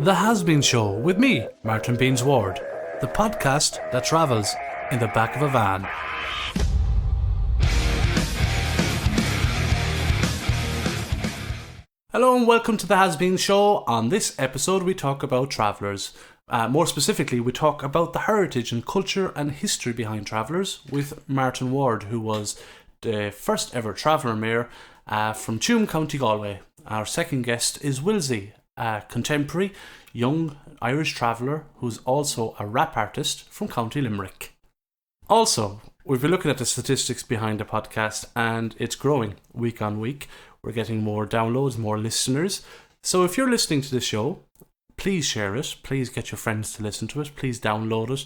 The Hazbeanz Show with me, Martin Beans Warde, the podcast that travels in the back of a van. Hello and welcome to the Hazbeanz Show. On this episode we talk about travellers. More specifically, we talk about the heritage and culture and history behind travellers with Martin Warde, who was the first ever traveller mayor from Tuam, County Galway. Our second guest is Willzee, a contemporary young Irish traveller who's also a rap artist from County Limerick. Also, we've been looking at the statistics behind the podcast and it's growing week on week. We're getting more downloads, more listeners. So if you're listening to this show, please share it. Please get your friends to listen to it. Please download it.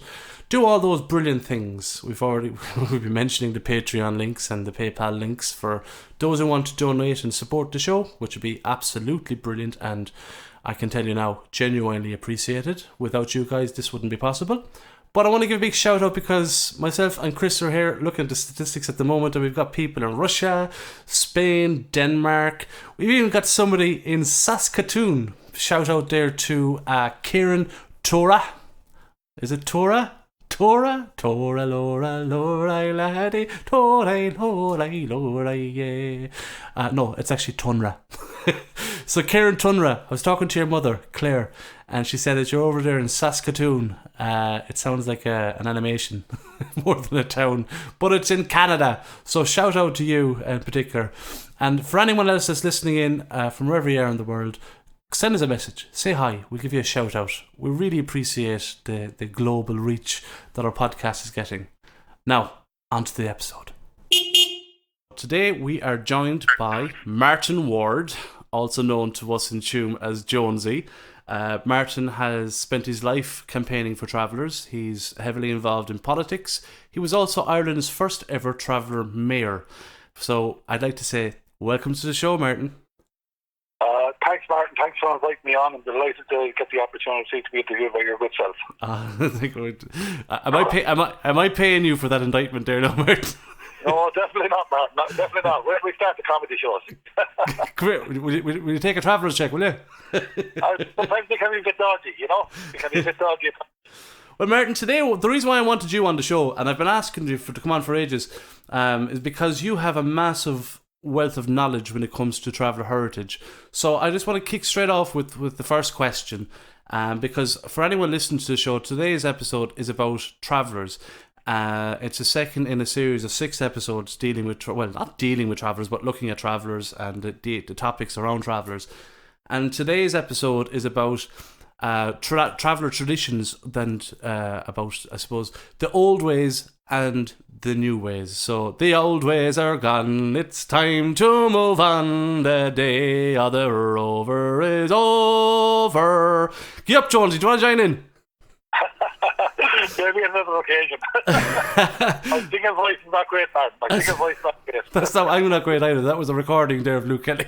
Do all those brilliant things. We've been mentioning the Patreon links and the PayPal links for those who want to donate and support the show, which would be absolutely brilliant. And I can tell you now, genuinely appreciate it. Without you guys, this wouldn't be possible. But I want to give a big shout out because myself and Chris are here looking at the statistics at the moment, and we've got people in Russia, Spain, Denmark. We've even got somebody in Saskatoon. Shout out there to Kieran Tora. Is it Tora? Tora, Laura, laddie, Tora, Laura, yeah. No, it's actually Tunra. So Kieran Tunra, I was talking to your mother, Claire, and she said that you're over there in Saskatoon. It sounds like an animation more than a town, but it's in Canada. So shout out to you in particular. And for anyone else that's listening in from wherever you are in the world, send us a message. Say hi. We'll give you a shout out. We really appreciate the global reach that our podcast is getting. Now, on to the episode. Today we are joined by Martin Warde, also known to us in Tuam as Jonsey. Martin has spent his life campaigning for travellers. He's heavily involved in politics. He was also Ireland's first ever traveller mayor. So I'd like to say welcome to the show, Martin. Thanks, Martin. Thanks for inviting me on. I'm delighted to get the opportunity to be interviewed by your good self. Am I paying you for that indictment there now, Martin? No, definitely not, Martin. Definitely not. We start the comedy shows. Come here. Will you take a traveller's check, will you? Sometimes they can be a bit dodgy, you know? They can be a bit dodgy. Well, Martin, today, the reason why I wanted you on the show, and I've been asking you to come on for ages, is because you have a massive wealth of knowledge when it comes to traveller heritage. So I just want to kick straight off with the first question, because for anyone listening to the show, today's episode is about travellers. It's a second in a series of 6 episodes dealing with, not dealing with travellers, but looking at travellers and the topics around travellers. And today's episode is about traveller traditions and about, I suppose, the old ways and the new ways. So the old ways are gone, it's time to move on, the day of the rover is over. Get up, Jonesy, do you want to join in? Maybe another occasion. My singing voice is not great, man. My singing voice is not great. I'm not great either. That was a recording there of Luke Kelly.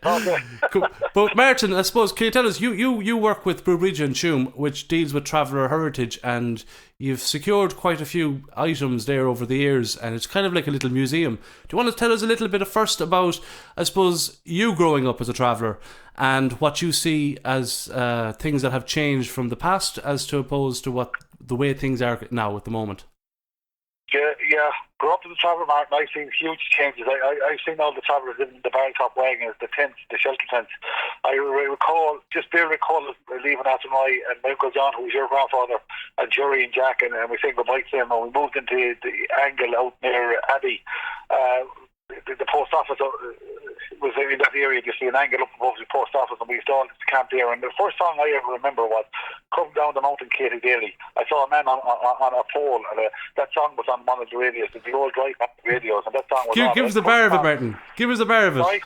Okay. Cool. But Martin, I suppose, can you tell us, you work with Brubridge in Tuam, which deals with traveller heritage, and you've secured quite a few items there over the years, and it's kind of like a little museum. Do you want to tell us a little bit first about, I suppose, you growing up as a traveller and what you see as things that have changed from the past as to opposed to what the way things are now at the moment? Yeah. Grew up in the traveller market, I've seen huge changes. I've seen all the travellers in the barrel top wagons, the tents, the shelter tents. I recall leaving after my Uncle John, who was your grandfather, and Jerry and Jack, and we said goodbye to them, and we moved into the angle out near Abbey. The post office was in that area. You see an angle up above the post office, and we used to all camp there. And the first song I ever remember was "Come Down the Mountain, Katie Daly." I saw a man on a pole, and that song was on one of the radios, the old right radios, and that song was on. Give us the bar of it, Martin. Give us the bar of it. Right.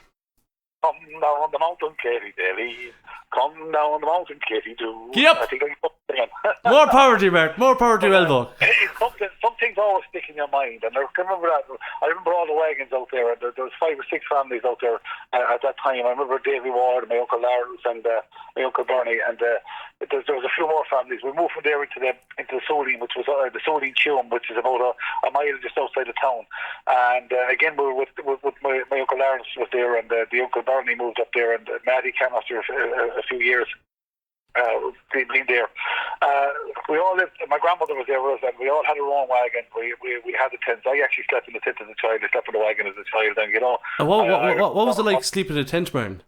Come down the mountain, Katie Daly. Come down the mountain, Katie do. Yep. I think I can again. More power to you, Martin. More power to you, Elbow. Some things always stick in your mind, and I can remember that. I remember all the wagons out there, and there was 5 or 6 families out there at that time. I remember Davy Warde, my Uncle Lawrence, and my Uncle Bernie, and there was a few more families. We moved from there into the Soline, which was the Soline Tuam, which is about a mile just outside of town. And again, we were with my Uncle Lawrence was there, and the Uncle Bernie moved up there, and Maddie came after a few years. being there. We all lived. My grandmother was there with us, and we all had our own wagon. We had the tents. I actually slept in the tent as a child. I slept in the wagon as a child, and And what was it like sleeping in a tent, Martin?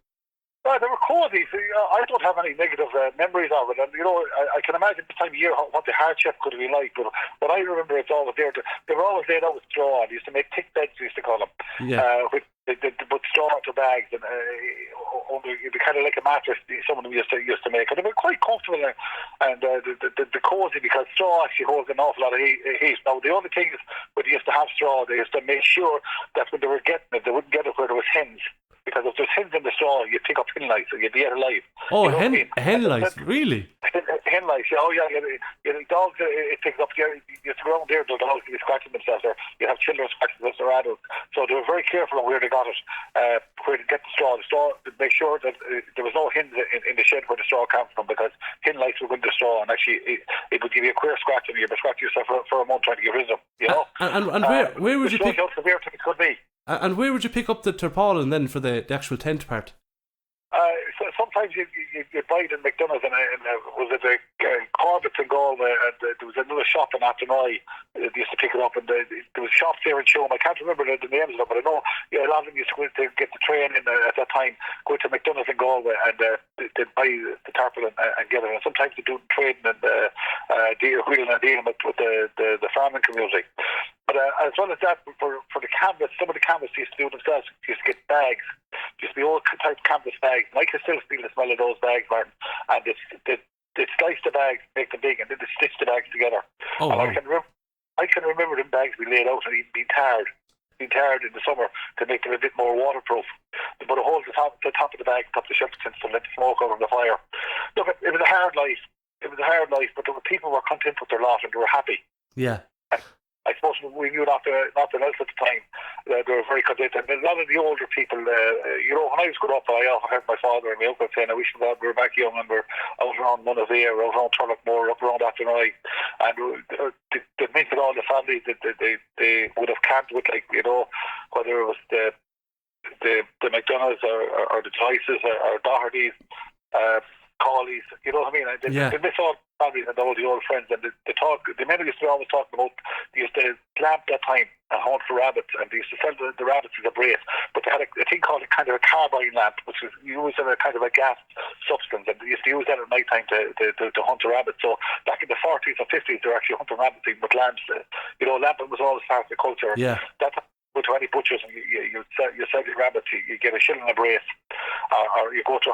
They were cozy. So, I don't have any negative memories of it, and I can imagine this time of year what the hardship could be like. But what I remember, it's always there. They were always laid out with straw. They used to make thick beds. We used to call them. Yeah. They put straw into bags, and it'd be kind of like a mattress. Some of them used to make, and they were quite comfortable and the cozy, because straw actually holds an awful lot of heat. Now the only thing is, when they used to have straw, they used to make sure that when they were getting it, they wouldn't get it where there was hens. Because if there's hens in the straw, you'd pick up hen lice, so you'd be out alive. Oh, hen lice, really? Hen lice, yeah. Oh, yeah. Dogs, it picks up. You have to go around there, the dogs will be scratching themselves, or you have children scratching themselves, or adults. So they were very careful on where they got it, where to get the straw. To make sure that there was no hens in the shed where the straw came from, because hen lice would go in the straw, and actually it would give you a queer scratch, and you'd be scratching yourself for a month trying to get rid of them. And where would you pick? Could be. And where would you pick up the tarpaulin then for the actual tent part? So sometimes you buy it in McDonald's, and was it Corbett's in Galway, and there was another shop in Athenry. They used to pick it up, and there was shops there in Shome. I can't remember the names of them, but I know a lot of them used to go in to get the train in at that time, go to McDonald's in Galway, and they'd buy the tarpaulin and get it. And sometimes they do trading and wheeling and dealing with the farming community. But as well as that, for the canvas, some of the canvas used to do themselves. Used to get bags, used to be old type canvas bags. And I can still feel the smell of those bags, Martin. And they slice the bags, make them big, and then they stitch the bags together. Oh, wow. I can remember them bags being laid out and even being tarred in the summer to make them a bit more waterproof. They put a hole at the top of the bag, top of the shelter tent, to let the smoke over the fire. Look, it was a hard life. It was a hard life, but people were content with their lot, and they were happy. Yeah. I suppose we knew nothing else at the time. They were very content. And a lot of the older people, when I was growing up, I often heard my father and my uncle saying, I wish we were back young and we're out around Monavia, out around Turlockmore, up around Athenry. And they meant that all the families that they would have camped with, whether it was the McDonald's or the Joyces or Doherty's, Cawley's, you know what I mean? They miss all families and all the old friends, and the men used to always talk about, they used to lamp that time and hunt for rabbits, and they used to sell the rabbits as a brace, but they had a thing called a kind of a carbine lamp, which was used as a kind of a gas substance, and they used to use that at night time to hunt the rabbits. So back in the 40s or 50s, they were actually hunting rabbits with lamps. Lamping was always part of the culture. Yeah. Go to any butchers and you sell your rabbits, you get a shilling a brace, or you go to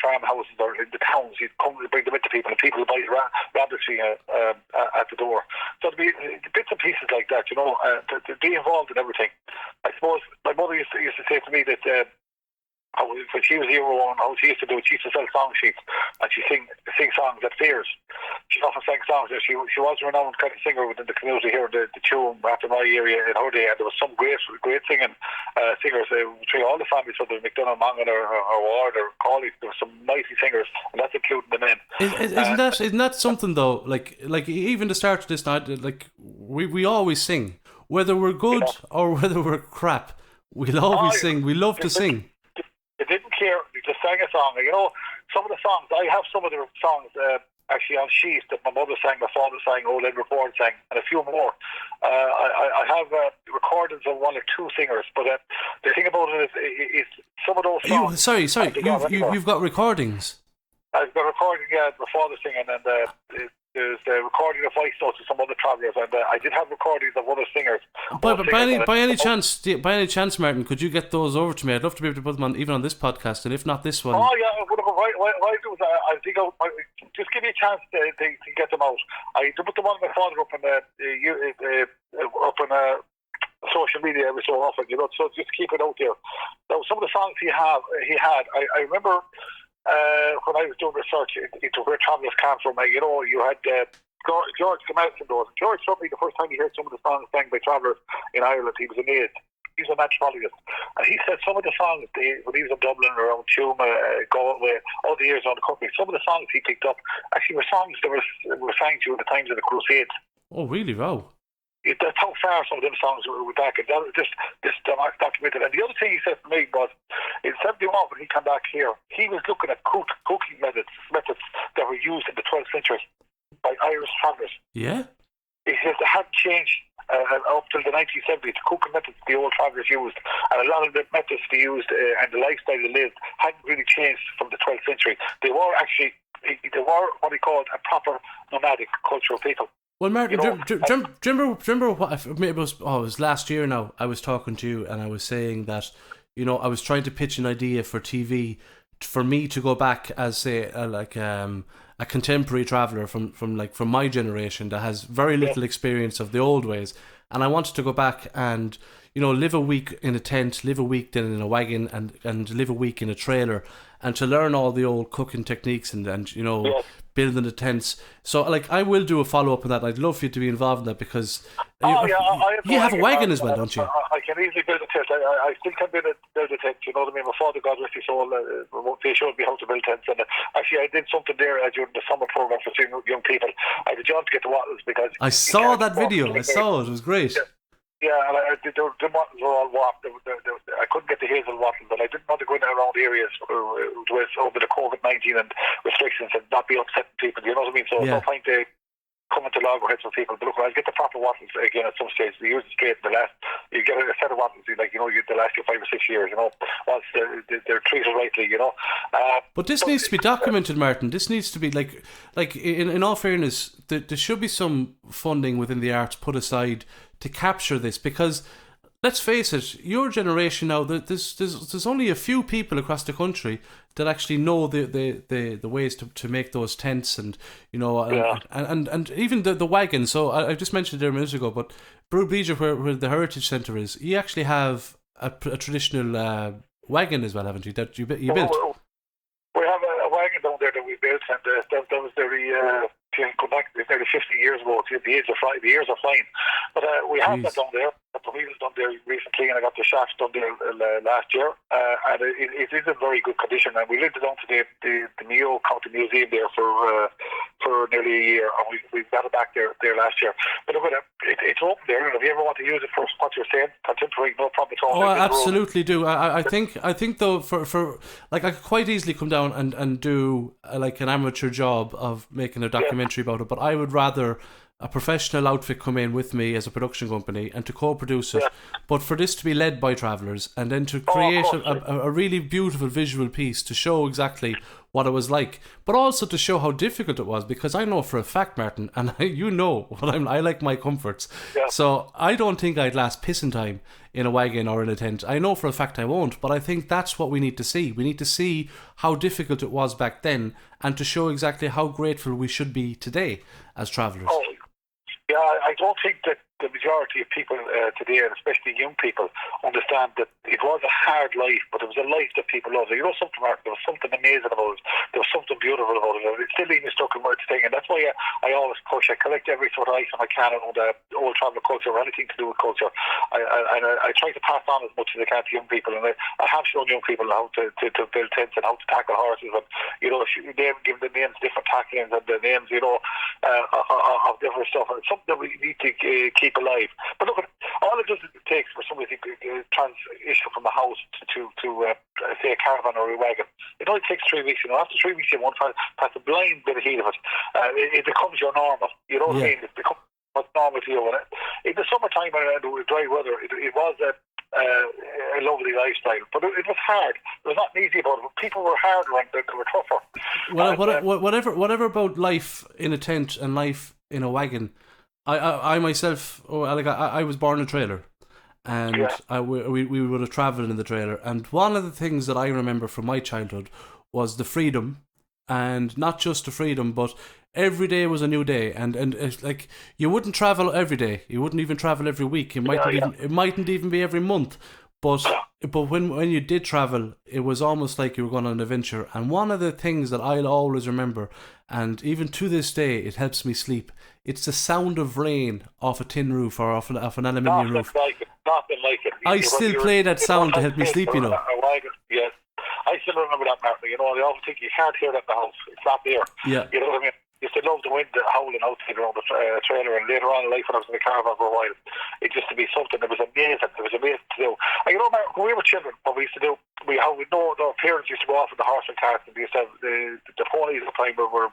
farmhouses or in the towns, you come and bring them into people, and people buy rabbits for you at the door. So there'd be bits and pieces like that, to be involved in everything. I suppose my mother used to say to me that when she was here, how she used to do it, she used to sell song sheets, and she sing songs at fairs. She often sang songs. She was a renowned kind of singer within the community here in the Tuam, after my area in her day, and there was some great singing singers between all the families, whether McDonagh, Monaghan or Warde or Cawley. There were some mighty singers, and that's including the men. Isn't that something though? Like even the start of this night, like we always sing, whether we're good or whether we're crap. We'll always sing. We love to sing. They didn't care. They just sang a song. Some of the songs, I have some of the songs actually on sheets that my mother sang, my father sang, old Edward Ford sang, and a few more. I have recordings of one or two singers, but the thing about it is some of those songs... Sorry. You've got recordings? I've got recording, my father singing, and there's the recording of voice notes of some other travellers, and I did have recordings of other singers. But by any chance, Martin, could you get those over to me? I'd love to be able to put them on, even on this podcast, and if not this one. Oh yeah, what I do is I dig out. Just give me a chance to get them out. I put them on my father up in social media every so often, so just keep it out there. Now, some of the songs he had, I remember. When I was doing research into where travellers came from, you had George come out from those. George told me the first time he heard some of the songs sang by travellers in Ireland, he was amazed. He's a metropolitan, and he said some of the songs when he was in Dublin, around Tuam, Galway, all the years around the country, some of the songs he picked up actually were songs that were sang during the times of the Crusades. Oh, really? Wow. that's how far some of them songs were back. And that was just documented. And the other thing he said to me was, in 71 when he came back here, he was looking at cooking methods that were used in the 12th century by Irish travellers. Yeah. He says they hadn't changed up till the 1970s. The cooking methods the old travellers used, and a lot of the methods they used and the lifestyle they lived hadn't really changed from the 12th century. They were what he called a proper nomadic cultural people. Well, Martin, do you remember what, maybe it was last year now, I was talking to you and I was saying that, I was trying to pitch an idea for TV for me to go back as, say, a contemporary traveller from my generation that has very little experience of the old ways. And I wanted to go back and, live a week in a tent, live a week then in a wagon and live a week in a trailer and to learn all the old cooking techniques and building the tents. So, I will do a follow-up on that. I'd love for you to be involved in that because you have a wagon as well, don't you? I can easily build a tent. I still can build a tent, you know what I mean? My father, God rest his soul, they showed me how to build tents. And actually, I did something there during the summer program for young people. I had a job to get the wattles because... I saw that video. I saw it. It was great. Yeah, and the wattles were all warped. I couldn't get the hazel wattles, but I didn't want to go in around areas with over the COVID-19 and restrictions and not be upsetting people. You know what I mean? So no point to coming to loggerheads with people. But look, I'll get the proper wattles again at some stage. They use it straight. You get a set of wattles the last 5 or 6 years. Once they're treated rightly. But this needs to be documented, Martin. This needs to be in all fairness, there should be some funding within the arts put aside to capture this, because let's face it, your generation now, there's only a few people across the country that actually know the ways to make those tents and and even the wagon. So I just mentioned there a minute ago, but Brewbleager, where the Heritage Centre is, you actually have a traditional wagon as well, haven't you? That you built. We have a wagon down there that we built, and that was very. Go back, it's nearly 50 years ago. The years are flying. But we have that down there. Got the wheels done there recently, and I got the shafts done there last year. And it is in very good condition. And we lived it down to the Mayo County Museum there for nearly a year, and we got it back there last year. But look, it's open there. And if you ever want to use it for what you're saying, contemporary, no problem at all. Oh, I absolutely do. I think though, for I could quite easily come down and do an amateur job of making a documentary about it, but I would rather a professional outfit come in with me as a production company and to co-produce it, but for this to be led by travellers and then to create a really beautiful visual piece to show exactly what it was like, but also to show how difficult it was, because I know for a fact, Martin, and I like my comforts, so I don't think I'd last pissing time in a wagon or in a tent. I know for a fact I won't, but I think that's what we need to see. We need to see how difficult it was back then and to show exactly how grateful we should be today as travellers. Yeah, I don't think that the majority of people today, and especially young people, understand that it was a hard life, but it was a life that people loved. Something, Mark, there was something amazing about it. There was something beautiful about it. It's still even stuck in my thing, and that's why I always push. I collect every sort of item I can on the old travel culture or anything to do with culture. I try to pass on as much as I can to young people, and I have shown young people how to build tents and how to tackle horses, and give the names different tacklings and the names of different stuff. And it's something that we need to keep alive. But look, all it takes for somebody to transition from a house to say a caravan or a wagon, it only takes 3 weeks. After 3 weeks, you won't pass a blind bit of heat of it. It becomes your normal. You know what I mean? It becomes what's normal to you. And in the summertime and dry weather, it was a lovely lifestyle, but it was hard. It was not easy about it. People were harder and they were tougher. Well, whatever about life in a tent and life in a wagon. I myself, I was born in a trailer, and we would have travelled in the trailer. And one of the things that I remember from my childhood was the freedom, and not just the freedom, but every day was a new day. And it's like you wouldn't travel every day, you wouldn't even travel every week. It mightn't even be every month. But when you did travel, it was almost like you were going on an adventure. And one of the things that I'll always remember, and even to this day, it helps me sleep, it's the sound of rain off a tin roof or off an aluminium roof. Nothing like it. I still play that sound to help me sleep, Yes. I still remember that, Martin. I often think you can't hear that in the house. It's not there. Yeah. You know what I mean? used to love the wind howling outside around the trailer, and later on in life when I was in the caravan for a while, it used to be something that was amazing. It was amazing to do. And you know, when we were children, what we used to do, our parents used to go off in the horse and cart, and they used to have the ponies at the time were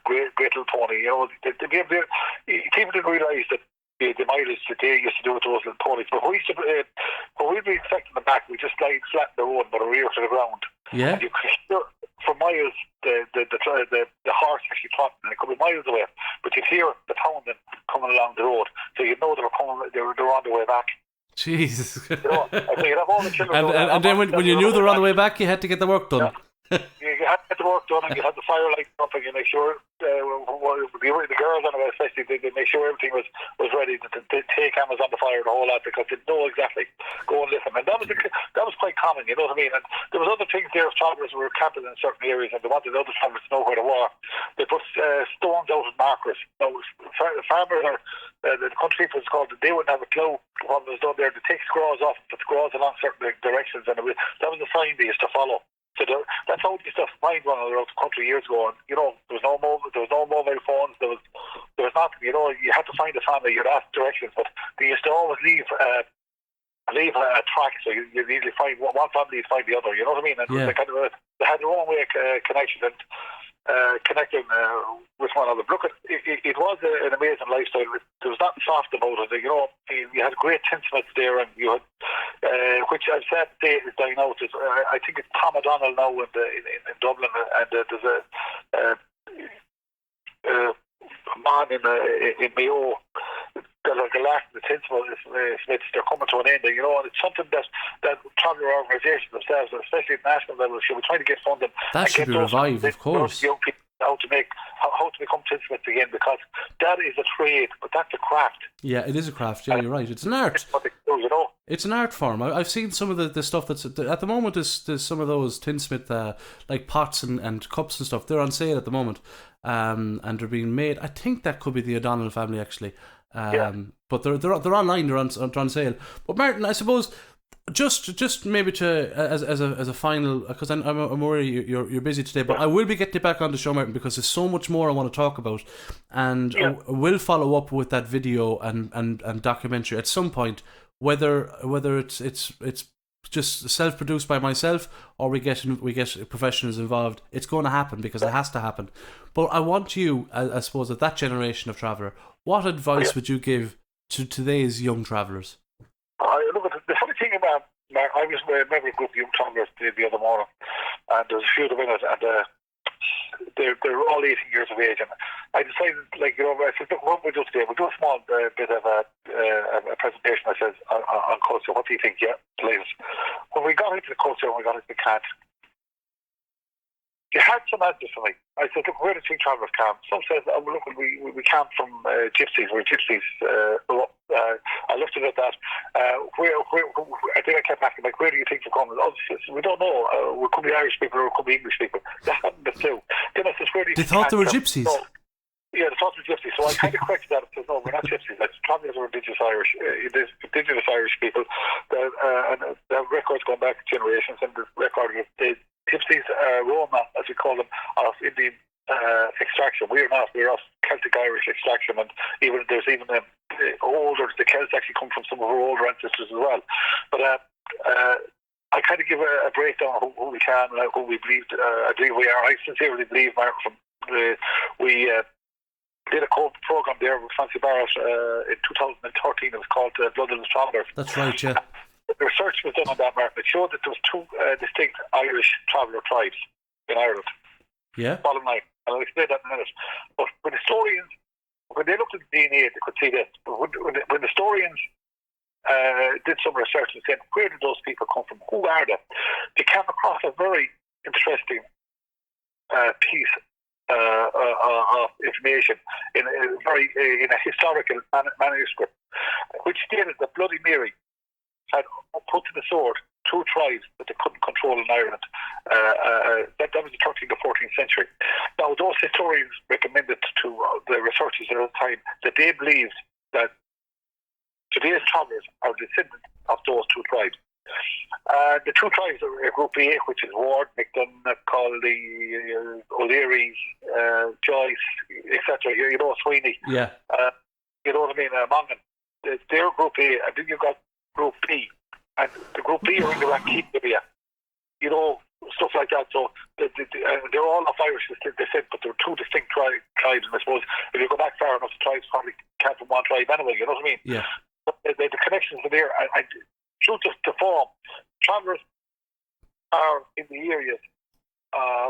great little pony. You know, people didn't realise that the mileage that they used to do with those little ponies. But when we'd be expecting the back, we just laid flat in the road, but a rear to the ground. Yeah. And you could hear for miles the horse actually trotting, and it could be miles away, but you'd hear the pounding coming along the road, so you'd know they were on the way back. Jesus. You know, and so you'd have all the children. And then when you knew they were on the way back, you had to get the work done. Yeah. You had to get the work done, and you had the fire light up, and you make sure the girls anyway, especially, they make sure everything was ready to take hammers on the fire, the whole lot, because they know exactly. Go and listen, and that was quite common. You know what I mean? And there was other things there. If travellers were camping in certain areas, and they wanted other travellers to know where they were, they put stones out as markers. Now, the farmers or the country people, it's called, they wouldn't have a clue what was done there. They take scraws off, put scraws along certain directions, and that was the sign they used to follow. So that's how they used to find one of the country years ago. And, you know, there was no mobile phones. There was nothing. You know, you had to find a family. You'd ask directions, but they used to always leave a track, so you'd easily find one family, you'd find the other. You know what I mean? And they had their own way of connection and connecting with one another. Look, it was an amazing lifestyle. There was nothing soft about it. You know, you had great tinsmiths there, and you had, which I've said today is dying out. I think it's Tom O'Donnell now in Dublin, and there's a man in Mayo. Like the last of the tinsmiths, they're coming to an end, you know, and it's something that traveller organisations themselves, especially at national level, should be trying to get funding. That should be revived, of course. Young people how to become tinsmiths again, because that is a trade, but that's a craft. Yeah, it is a craft. Yeah, you're right. It's an art. It's what they do, you know. It's an art form. I've seen some of the stuff that's at the moment. There's some of those tinsmith like pots and cups and stuff. They're on sale at the moment, and they're being made. I think that could be the O'Donnell family actually. But they're online. They're on sale. But Martin, I suppose just maybe to as a final, because I'm worried you're busy today, but I will be getting you back on the show, Martin, because there's so much more I want to talk about, and I will follow up with that video and documentary at some point, whether it's just self-produced by myself or we get professionals involved. It's going to happen because it has to happen. But I want you, I suppose, at that generation of traveller, what advice would you give to today's young travellers? Look, the funny thing about, I was a member of a group of young travellers the other morning, and there was a few of them in it, and they're all 18 years of age, and I decided, like, you know, I said, look, what we'll do today, we'll do a small bit of a presentation, I said, on culture. What do you think? Yeah, please. When we got into the culture and we got into the cant, you had some answers for me. I said, look, where do you think travellers camp? Some said, look, we camp from gypsies. We're gypsies. I looked at that. Where, I think I kept asking, like, where do you think you're coming? Oh, we don't know. We could be Irish people or we could be English people. They hadn't the clue. Then I said, where do you think they thought they were gypsies? So, yeah, they thought they were gypsies. So I kind of corrected that and said, no, we're not gypsies. Like, travellers are indigenous Irish people. And the records going back generations, and the record of the gypsies, Roma, as we call them, of Indian extraction. We're not. We're of Celtic Irish extraction, and there's even older. The Celts actually come from some of our older ancestors as well. But I kind of give a breakdown of who we can and who we believe. I believe we are. I sincerely believe, Mark, we did a program there with Fancy Barrett in 2013. It was called Blood of the Travellers. That's right, yeah. The research was done on that, Mark. It showed that there was two distinct Irish traveller tribes in Ireland. Yeah. Bottom line. And I'll explain that in a minute. But when historians, when they looked at the DNA, they could see this. But when historians did some research and said, where did those people come from? Who are they? They came across a very interesting piece of information in a historical manuscript, which stated that Bloody Mary had put to the sword two tribes that they couldn't control in Ireland. That was the 13th or 14th century. Now, those historians recommended to the researchers at the time that they believed that today's travellers are descendants of those two tribes. The two tribes are Group A, which is Warde, McDonough, Colley, O'Leary's, Joyce, etc. You know, Sweeney. Yeah. You know what I mean? Mongan. They're Group A, and then you've got Group B. And the Group B are in the Rankine area. You know, stuff like that. So they're all of Irish descent, but they're two distinct tribes. And I suppose if you go back far enough, the tribes probably came from one tribe anyway. You know what I mean? Yeah. But the connections are there. And true to form, travellers are in the areas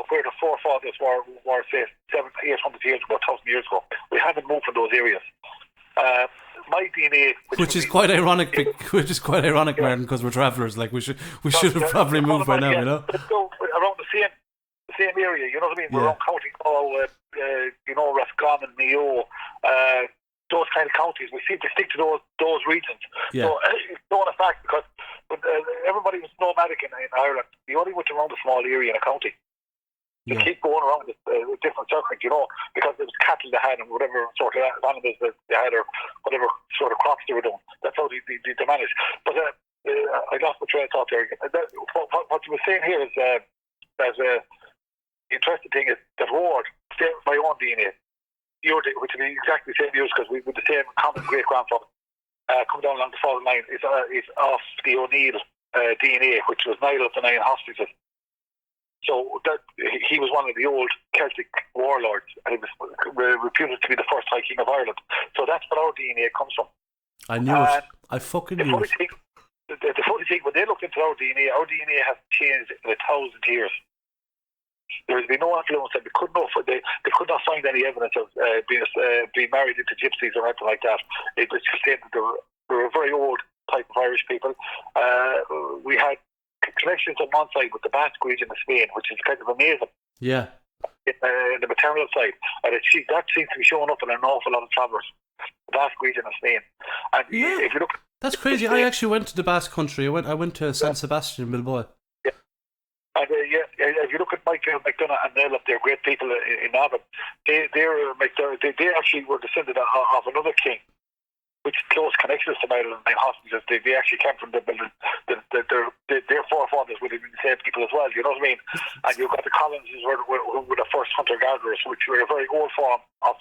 where the forefathers were say 700-800 years ago, 1,000 years ago. We haven't moved from those areas. My DNA, which is quite ironic, Martin, because we're travellers. Like we should have probably moved by now, you know. So around the same area, you know what I mean. Yeah. We're around County Galway, you know, Roscommon, Mayo, those kind of counties. We seem to stick to those regions. Yeah. So it's not a fact because everybody was nomadic in Ireland. You only went around a small area in a county. They keep going around with different circles, you know, because there was cattle they had and whatever sort of animals that they had or whatever sort of crops they were doing. That's how they managed. But I lost my train of thought there again. What you were saying here is there's a interesting thing is that Warde, same with my own DNA, which is exactly the same years because we were the same common great grandfather coming down along the fault line is off the O'Neill DNA, which was Niall of the Nine Hostages. So that he was one of the old Celtic warlords, and he was reputed to be the first High King of Ireland. So that's where our DNA comes from. I knew it. I fucking knew it. The funny thing, when they looked into our DNA has changed in 1,000 years. There has been no influence, and they could not find any evidence of being married into gypsies or anything like that. It was just saying that they were a very old type of Irish people. We had connections on one side with the Basque region of Spain, which is kind of amazing. Yeah. In the maternal side, and that seems to be showing up in an awful lot of travellers. The Basque region of Spain, and if you look, that's crazy. I actually went to the Basque country. I went to San Sebastian, Bilbao. Yeah, and if you look at Michael McDonough and Nell up there, great people in Navan, they actually were descended of another king, which close connections to Ireland and hostages. They actually came from the building. Their forefathers would have been the same people as well. You know what I mean? And you've got the Collins who were the first hunter-gatherers, which were a very old form of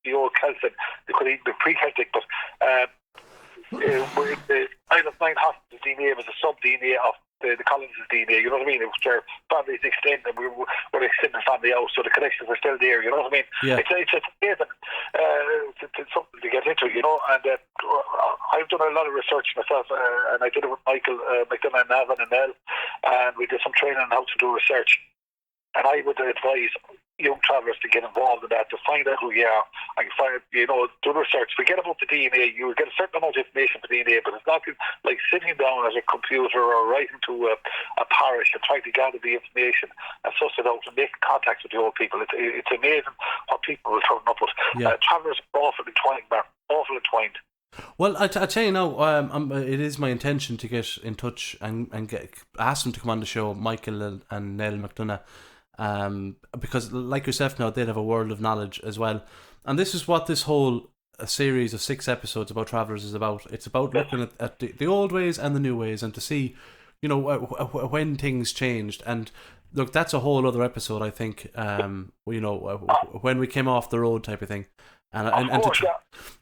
the old Celtic. They could even be pre-Celtic, but the Isle of Nine Hostages DNA was a sub-DNA of the Collins' DNA, you know what I mean? It was their families extended, and we were extending family out, so the connections are still there, you know what I mean? Yeah. It's amazing. It's something to get into, you know, and I've done a lot of research myself, and I did it with Michael McDonough and Navan and Nell, and we did some training on how to do research. And I would advise young travellers to get involved in that, to find out who you are, and find, you know, do research. Forget about the DNA. You will get a certain amount of information from DNA, but it's not like sitting down at a computer or writing to a parish and trying to gather the information and suss it out and make contact with the old people. It's amazing what people will turn up with. Yeah. Travellers are awful entwined, man. Awful entwined. Well, I tell you now, it is my intention to get in touch and ask them to come on the show, Michael and Nell McDonough. Because like yourself now, they'd have a world of knowledge as well, and this is what this whole series of 6 episodes about travellers is about. It's about looking at the old ways and the new ways, and to see, you know, when things changed. And look, that's a whole other episode, I think. You know, when we came off the road type of thing. And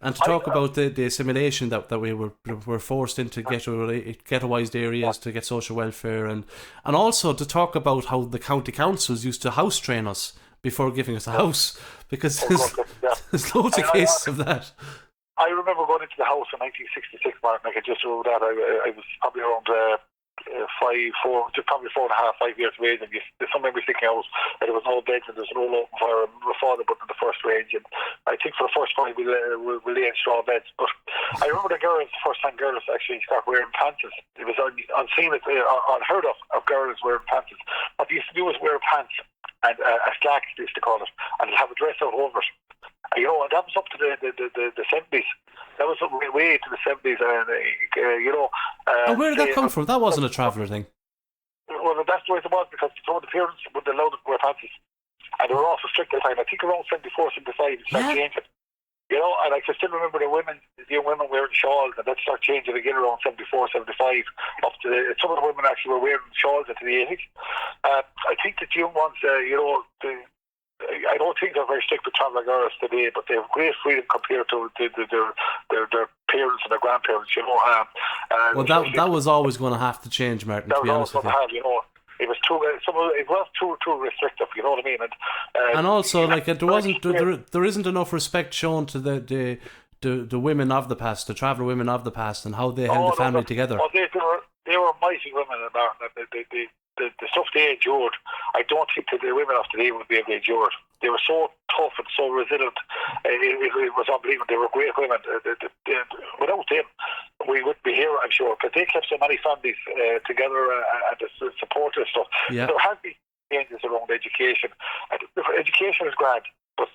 to talk about the assimilation that we were forced into ghettoised areas to get social welfare, and also to talk about how the county councils used to house train us before giving us a house, because there's loads of cases of that. I remember going into the house in 1966, Martin. I could just remember that. I was probably around 4.5, 5 years of age, and some memory sticking out that there was no beds and there was no open fire. My father put in the first range, and I think for the first time we lay in straw beds. But I remember the first time girls actually start wearing pants. It was unseen, unheard of girls wearing pants. What they used to do was wear pants and a slack, they used to call it, and have a dress out over it. You know, and that was up to the 70s. That was way to the 70s, and you know. And where did that come from? That wasn't a traveller thing. Well, that's the way it was, because some of the parents would allow them to wear pants, and they were also strict at the time. I think around 74, 75, it started changing. You know, and I can still remember the young women wearing shawls, and that started changing again around 74, 75. Some of the women actually were wearing shawls into the 80s. I think that young ones, I don't think they're very strict with travelling girls today, but they have great freedom compared to their parents and their grandparents. You know, well, that was always going to have to change, Martin. To be honest with you, you know. It was too restrictive, you know what I mean? And also, like, there isn't enough respect shown to the women of the past, the traveller women of the past, and how they held the family together. Oh, they were mighty women, and the stuff they endured, I don't think that the women of today would be able to endure it. They were so tough and so resilient. It was unbelievable. They were great women. Without them, we wouldn't be here, I'm sure, because they kept so many families together and supported stuff. Yeah. There has been changes around education. And education is grand, but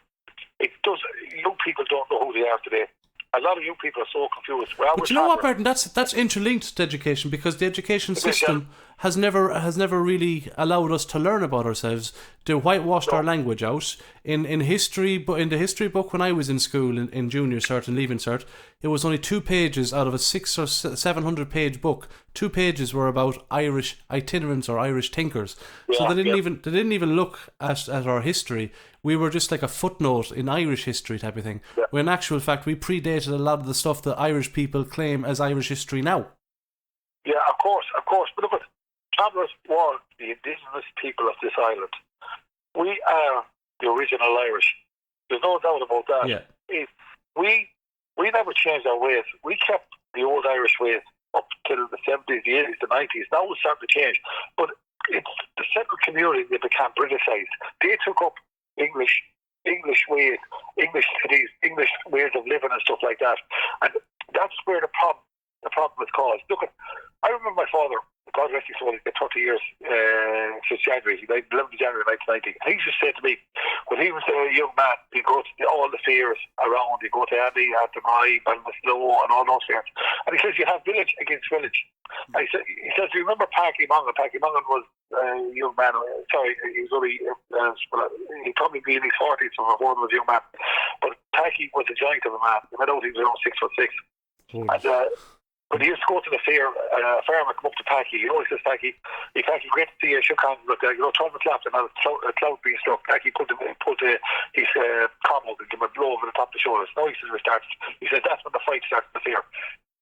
it does. Young people don't know who they are today. A lot of young people are so confused. But you know what, Martin? That's interlinked to education, because the education system has never really allowed us to learn about ourselves. They whitewashed our language out in history, but in the history book when I was in school in junior cert and leaving cert, it was only 2 pages out of a 600 or 700 page book. 2 pages were about Irish itinerants or Irish thinkers. So they didn't even look at our history. We were just like a footnote in Irish history type of thing. Yeah. When in actual fact we predated a lot of the stuff that Irish people claim as Irish history now. Yeah, of course. But look, travellers were the indigenous people of this island. We are the original Irish. There's no doubt about that. Yeah. We never changed our ways. We kept the old Irish ways up till the 70s, the 80s, the 90s. Now we're starting to change. But it's the central community that became Briticized. They took up English ways, English cities, English ways of living and stuff like that. And that's where the problem is caused. Look, I remember my father, God rest his soul, he's got 30 years since January. He died 11th January 1990. And he used to say to me, when he was a young man, he'd go to all the fairs around. He'd go to Andy, Athenry, Balmaslow, and all those fairs. And he says, you have village against village. And he says, you remember Páirc Uí Mongan? Páirc Uí Mongan was a young man. Sorry, he was only, he'd probably be in his 40s when my father was a young man. But Páirc was a giant of a man. He went out, he was around 6'6". And but he used to go to the fair, a farmer come up to Páirc, you know, he says, Páirc, great to see you, shook hands, look, 12 o'clock, and a cloud being struck. Páirc put his comb out and give him a blow over the top of the shoulders. Now he says, he says, that's when the fight starts in the fair.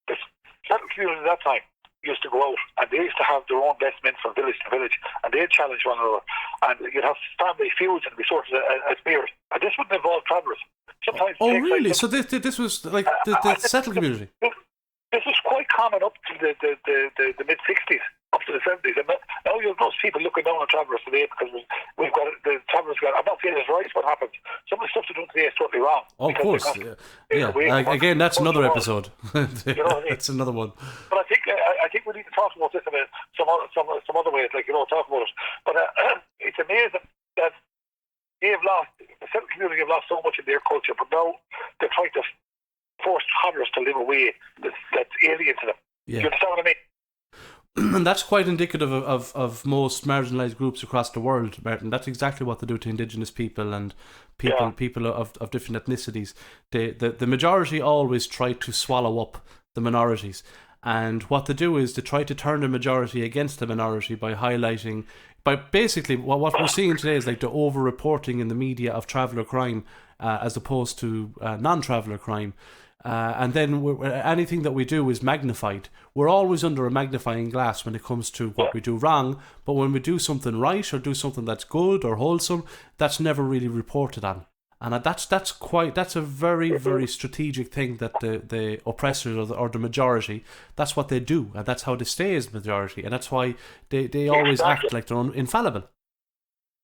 This certain community at that time used to go out, and they used to have their own best men from village to village, and they'd challenge one another, and you'd have family feuds and be sorted as peers. And this wouldn't involve travellers. Sometimes. Oh, really? So this was like the settled community? This was quite common up to the mid-60s, up to the 70s. And now you have those people looking down on travellers today because we've got the travellers. I'm not saying it's right what happens. Some of the stuff they're doing today is totally wrong. Oh, of course. Again, that's another episode. You know what I mean? That's another one. But I think we need to talk about this in some other ways, like, you know, talk about it. But it's amazing that the settled community have lost so much of their culture, but now they're trying to force travellers to live a way that's alien to them. Yeah. You understand what I mean? And that's quite indicative of most marginalised groups across the world, Martin. That's exactly what they do to indigenous people and people of different ethnicities. The majority always try to swallow up the minorities. And what they do is they try to turn the majority against the minority by highlighting, by basically what we're seeing today is like the over-reporting in the media of traveller crime as opposed to non-traveller crime. And then anything that we do is magnified. We're always under a magnifying glass when it comes to what we do wrong, but when we do something right or do something that's good or wholesome, that's never really reported on. And that's a very, very strategic thing that the oppressors or the majority, that's what they do, and that's how they stay as majority, and that's why they always act like they're infallible.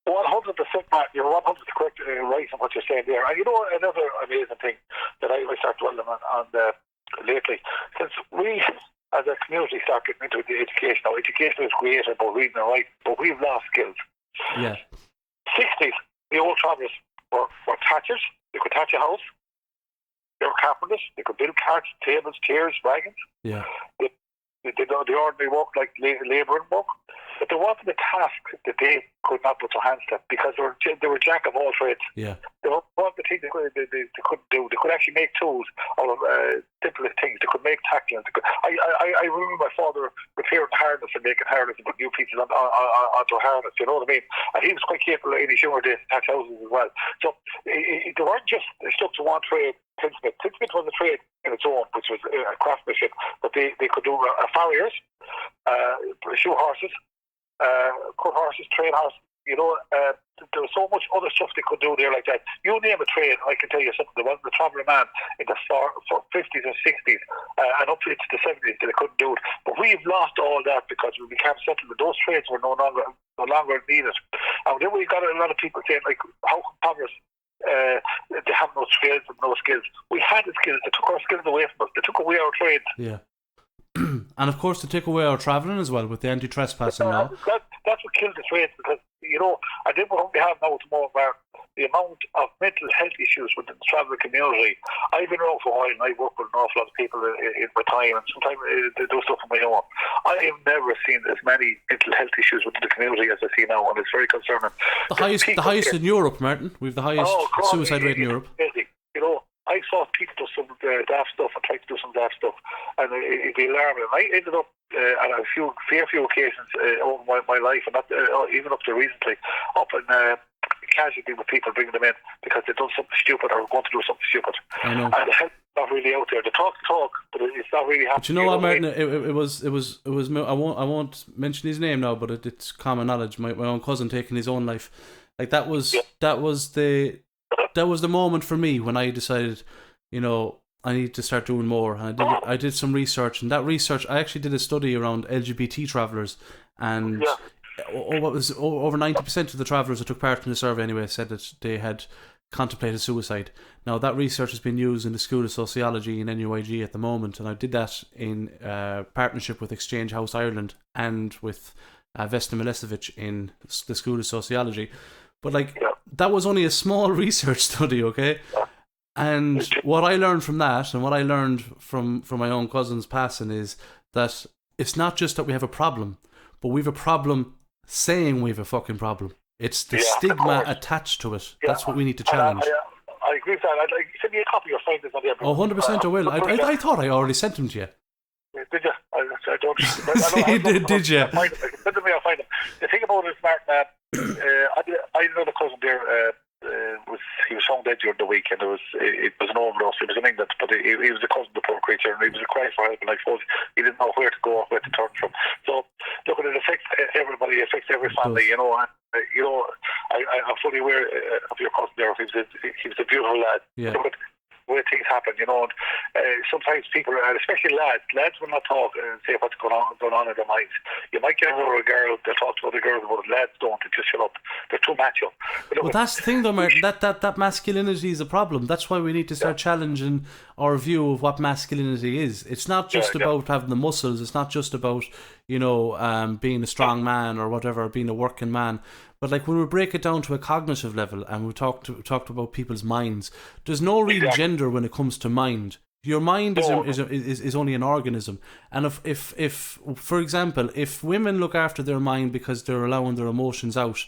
100%, Matt. You're 100% correct right on what you're saying there. And you know, another amazing thing that I start dwelling on lately, since we as a community start getting into the education. Now, education is great about reading and writing, but we've lost skills. Yeah. 60s, the old travellers were thatchers. They could thatch a house. They were carpenters. They could build carts, tables, chairs, wagons. Yeah. the ordinary work like labouring work, but there wasn't a task that they could not put their hands to because they were jack of all trades. Yeah. There wasn't the thing they couldn't do. They could actually make tools out of simplest things. They could make tacklings. I remember my father repairing harness and making harness and putting new pieces onto harness. You know what I mean? And he was quite capable in his younger days to attach houses as well. So they weren't just stuck to one trade. Tinsmith was a trade in its own, which was a craftsmanship, but they could do farriers, shoe horses, cut horses, train horses. You know, there was so much other stuff they could do there like that. You name a trade, I can tell you something. There wasn't a travelling man in the 50s and 60s and up into the 70s that they couldn't do it. But we've lost all that because we became settled. Those trades were no longer needed. And then we got a lot of people saying, like, how come travelers they have no trades and no skills? We had the skills. They took our skills away from us. They took away our trades. Yeah. And of course, to take away our travelling as well with the anti-trespassing law. That's what killed the trades because, you know, I think what we have now at the moment where the amount of mental health issues within the travelling community. I've been around for a while and I work with an awful lot of people in my time and sometimes they do stuff on my own. I have never seen as many mental health issues within the community as I see now, and it's very concerning. The highest in Europe, Martin. We've the highest suicide rate in Europe. You know, I saw people do some daft stuff and try to do some daft stuff, and it'd be alarming. And I ended up on a fair few occasions over my life, and not even up to recently, up in casualty with people bringing them in because they've done something stupid or going to do something stupid. I know. And the help's not really out there. They talk, but it's not really happening. But you know what, Martin? It was. I won't mention his name now, but it's common knowledge. My own cousin taking his own life. Like that was the moment for me when I decided, you know, I need to start doing more. And I did some research, and that research, I actually did a study around LGBT travellers, and over 90% of the travellers that took part in the survey anyway said that they had contemplated suicide. Now that research has been used in the School of Sociology in NUIG at the moment, and I did that in partnership with Exchange House Ireland and with Vesna Milesevic in the School of Sociology. But that was only a small research study, okay? And what I learned from that, and what I learned from my own cousin's passing, is that it's not just that we have a problem, but we have a problem saying we have a fucking problem. It's the stigma attached to it. Yeah. That's what we need to challenge. I agree with that. I'd like send me a copy or find this on the episode. 100% I will. I thought I already sent them to you. Did you? I don't. Did you? Send them me, I'll find them. The thing about it is, Martin, I had another cousin there. He was found dead during the week, and it was an overdose. He was in England, but he was a cousin of the poor creature, and he was a cry for help. And I suppose he didn't know where to go or where to turn from. So, look, it affects everybody. It affects every family. You know, and I'm fully aware of your cousin there. He was a beautiful lad. Yeah. Where things happen, you know, and sometimes people, especially lads will not talk and say what's going on in their minds. You might get over a girl, they'll talk to other girls about it. Lads don't, they just shut up. They're too macho. Well, that's the thing though, Martin, that masculinity is a problem. That's why we need to start challenging our view of what masculinity is. It's not just about having the muscles, it's not just about, you know, being a strong man or whatever, being a working man. But like when we break it down to a cognitive level and we talked about people's minds, there's no real gender when it comes to mind. Your mind is only an organism, and if for example, if women look after their mind because they're allowing their emotions out,